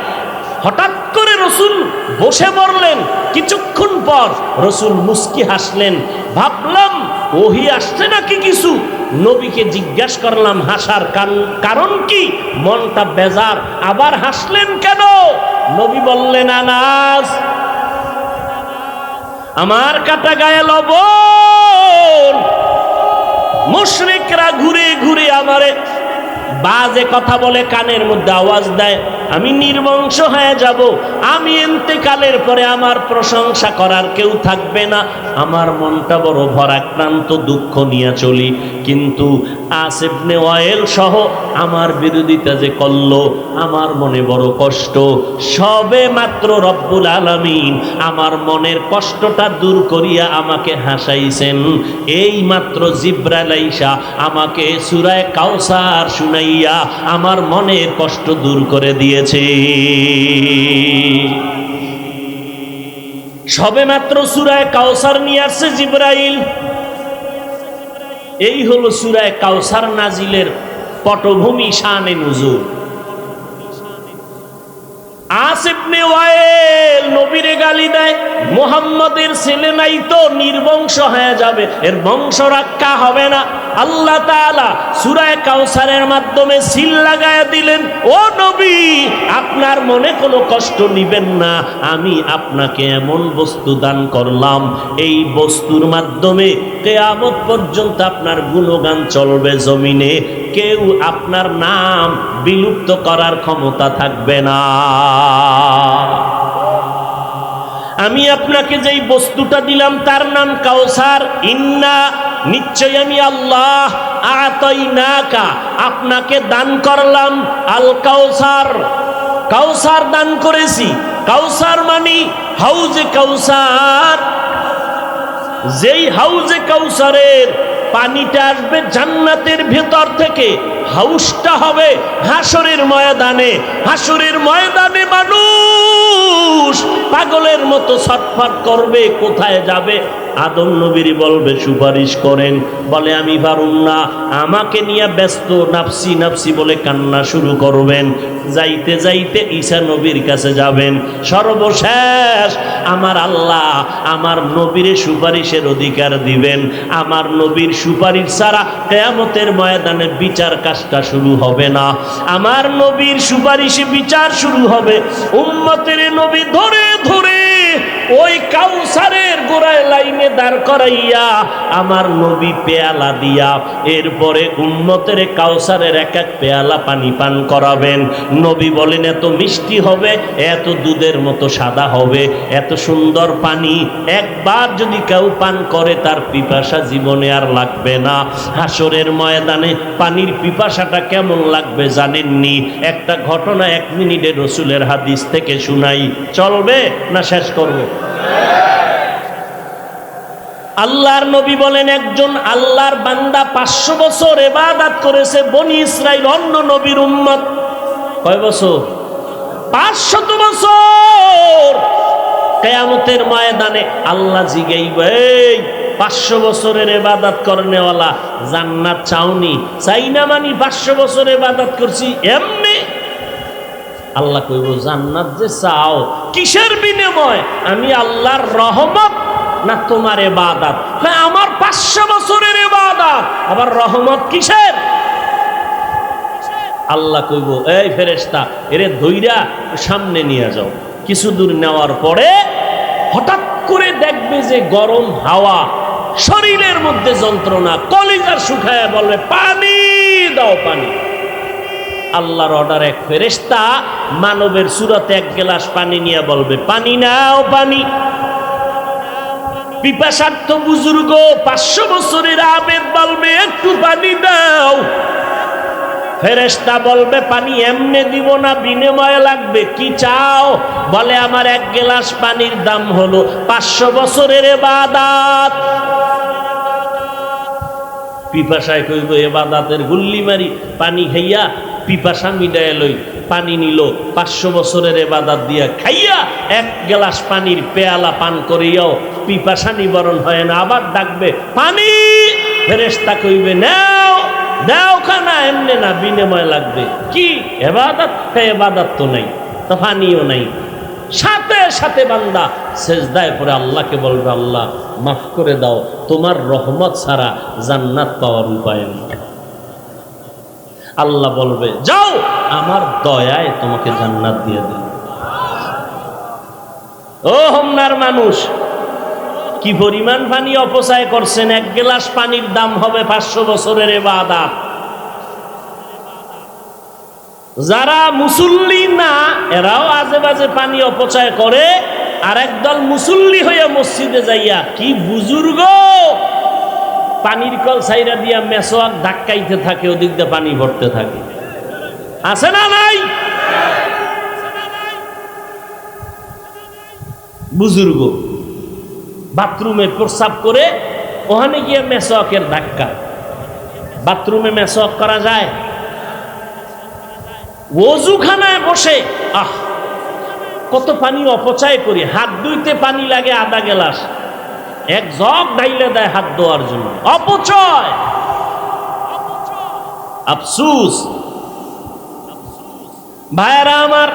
হঠাৎ করে রসুল বসে পড়লেন, কিছুক্ষণ পর রসুল মুস্কি হাসলেন। ভাবলাম ওহি আসছে নাকি কিছু? নবীকে জিজ্ঞাসা করলাম হাসার কারণ কি? মনটা বেজার, আবার হাসলেন কেন? নবী বললেন, আনাস, আমার কাটা গায়ে লবণ। মুশরিকরা ঘুরে ঘুরে আমারে বাজে কথা বলে, কানের মধ্যে আওয়াজ দেয়, আমি নির্বংশ হয়ে যাব, আমি ইন্তেকালের পরে আমার প্রশংসা করার কেউ থাকবে না। আমার মনটা বড় ভরাক্রান্ত, দুঃখ নিয়ে চলি। কিন্তু আস ইবনে ওয়াইল সহ আমার বিরোধিতা যে করলো, আমার মনে বড় কষ্ট। সবে মাত্র রব্বুল আলামিন আমার মনের কষ্টটা দূর করিয়া আমাকে হাসাইছেন। এই মাত্র জিবরাইল আইসা আমাকে সূরা কাউসার শুনাইয়া আমার মনের কষ্ট দূর করে দিয়েছে। সবে মাত্র সূরা কাউসার নিয়ে আসছে জিবরাইল। এই হলো সূরা কাউসার নাজিলের পটভূমি, শানে নুজুল। আস ইবনে ওয়াইল নবীরে গালি দেয়, মুহাম্মদের ছেলে নাই তো নির্বংশ হয়ে যাবে, এর বংশ রক্ষা হবে না। আল্লাহ তাআলা সূরা কাউসারের মাধ্যমে সিল লাগায়া দিলেন, ও নবী, আপনার মনে কোনো কষ্ট নিবেন না, আমি আপনাকে এমন বস্তু দান করলাম, এই বস্তুর মাধ্যমে কিয়ামত পর্যন্ত আপনার গুণগান চলবে জমিনে, কেউ আপনার নাম বিলুপ্ত করার ক্ষমতা থাকবে না। আমি আপনাকে যেই বস্তুটা দিলাম তার নাম কাউসার। ইন্না, নিশ্চয় আমি আল্লাহ, আতাইনাকা, আপনাকে দান করলাম আল কাউসার, কাউসার দান করেছি। কাউসার মানে হাউজে কাউসার। যেই হাউজে কাউসারের পানিটা আসবে জান্নাতের ভেতর থেকে, হাউসটা হবে হাসরের ময়দানে। হাসরের ময়দানে মানুষ পাগলের মতো ছটফট করবে, কোথায় যাবে? আদম নবীর বলবে সুপারিশ করেন, বলে আমি পারুম না, আমাকে নিয়ে ব্যস্ত, নাফসি নাফসি বলে কান্না শুরু করবেন। যাইতে যাইতে ঈসা নবীর কাছে যাবেন। সর্বশেষ আমার আল্লাহ আমার নবীর সুপারিশের অধিকার দিবেন। আমার নবীর সুপারিশ ছাড়া কিয়ামতের ময়দানে বিচার কাজটা শুরু হবে না। আমার নবীর সুপারিশে বিচার শুরু হবে। উম্মতের নবী ধরে ধরে ওই কাউসারের গোড়ায় লাইনে দাঁড় করাইয়া আমার নবী পেয়ালা দিয়া এরপরে উম্মতের কাউসারের এক এক পেয়ালা পানি পান করাবেন। নবী বলেন, এত মিষ্টি হবে, এত দুধের মতো সাদা হবে, এত সুন্দর পানি একবার যদি কেউ পান করে তার পিপাসা জীবনে আর লাগবে না। হাসরের ময়দানে পানির পিপাসাটা কেমন লাগবে জানেননি? একটা ঘটনা 1 মিনিটে রসুলের হাদিস থেকে শুনাই, চলবে না শেষ করব? আল্লাহর নবী বলেন, একজন আল্লাহর বান্দা 500 বছর ইবাদত করেছে, বনি ইসরাইল অন্য নবীর উম্মত। কয় বছর? 500 বছর। কিয়ামতের ময়দানে আল্লাহ জিগাইবে, 500 বছরের ইবাদত করনেওয়ালা জান্নাত চাওনি? চাই না মানে 500 বছর ইবাদত করছি এমনি? আল্লাহ কইব, জান্নাত যে চাও কিসের বিনিময়? আমি আল্লাহর রহমত না তোমার ইবাদত? হ্যাঁ, আমার 500 বছরের ইবাদত, আবার রহমত কিসের? আল্লাহ কইব, এই ফেরেশতা, এরে ধইরা সামনে নিয়ে যাও। কিছু দূর নেওয়ার পরে হঠাৎ করে দেখবে যে গরম হাওয়া, শরীরের মধ্যে যন্ত্রণা, কলিজার শুকায় বলবে, পানি দাও, পানি। আল্লাহর অর্ডার এক ফেরেশতা মানবের সুরতে 1 গ্লাস পানি নিয়ে বলবে, পানি নাও, পানি। পিপাসার্থ বুজুর্গ 500 বছরের আবেদ বলবে, একটু পানি দাও। ফেরেশতা বলবে, পানি এমনি দিব না, বিনিময়ে লাগবে। কি চাও? বলে, আমার 1 গ্লাস পানির দাম হলো 500 বছরের ইবাদত। পিপাসায় কইব, ইবাদতের গুল্লি মারি, পানি খাইয়া পিপাসা মিটায় লই। পানি নিল, 500 বছরের ইবাদত দিয়া খাইয়া 1 গ্লাস পানির পেয়ালা পান করিয়াও পিপাসা নিবারণ হয় না। আবার ডাকবে, পানি। ফেরেশতা কইবে, নাও দাও, খানা এমনি না, বিনিময় লাগবে। কি ইবাদত? ইবাদত তো নাই, তো পানিও নাই। সাথে সাথে বান্দা সেজদায় পড়ে আল্লাহকে বলবে, আল্লাহ মাফ করে দাও, তোমার রহমত ছাড়া জান্নাত পাওয়ার উপায় নেই। আল্লাহ বলবে, যাও, আমার দয়ায় তোমাকে জান্নাত দিয়ে দেব। ও হোমনার মানুষ, কি পরিমাণ পানি অপচয় করছেন! এক গ্লাস পানির দাম হবে 500 বছরের ইবাদত। যারা মুসল্লি না, এরাও আজে বাজে পানি অপচয় করে, আর একদল মুসল্লি হয়ে মসজিদে যাইয়া কি বুজুর্গ পানির কল ছাইরা দিয়া মেসোয়াক ধাক্কাইতে থাকে, ওদিক দিয়ে পানি ভরতে থাকে। আছে না নাই? বুজুর্গ বাথরুমে প্রস্রাব করে ওখানে গিয়ে মেসোয়াকের ধাক্কা। বাথরুমে মেসোয়াক করা যায়? ওযুখানায় বসে কত পানি অপচয় করি। হাত ধুইতে পানি লাগে আধা গ্লাস, এক জগ ঢাইলে দেয় হাত ধোয়ার জন্য। অপচয়, আফসুস। ভাইয়েরা আমার,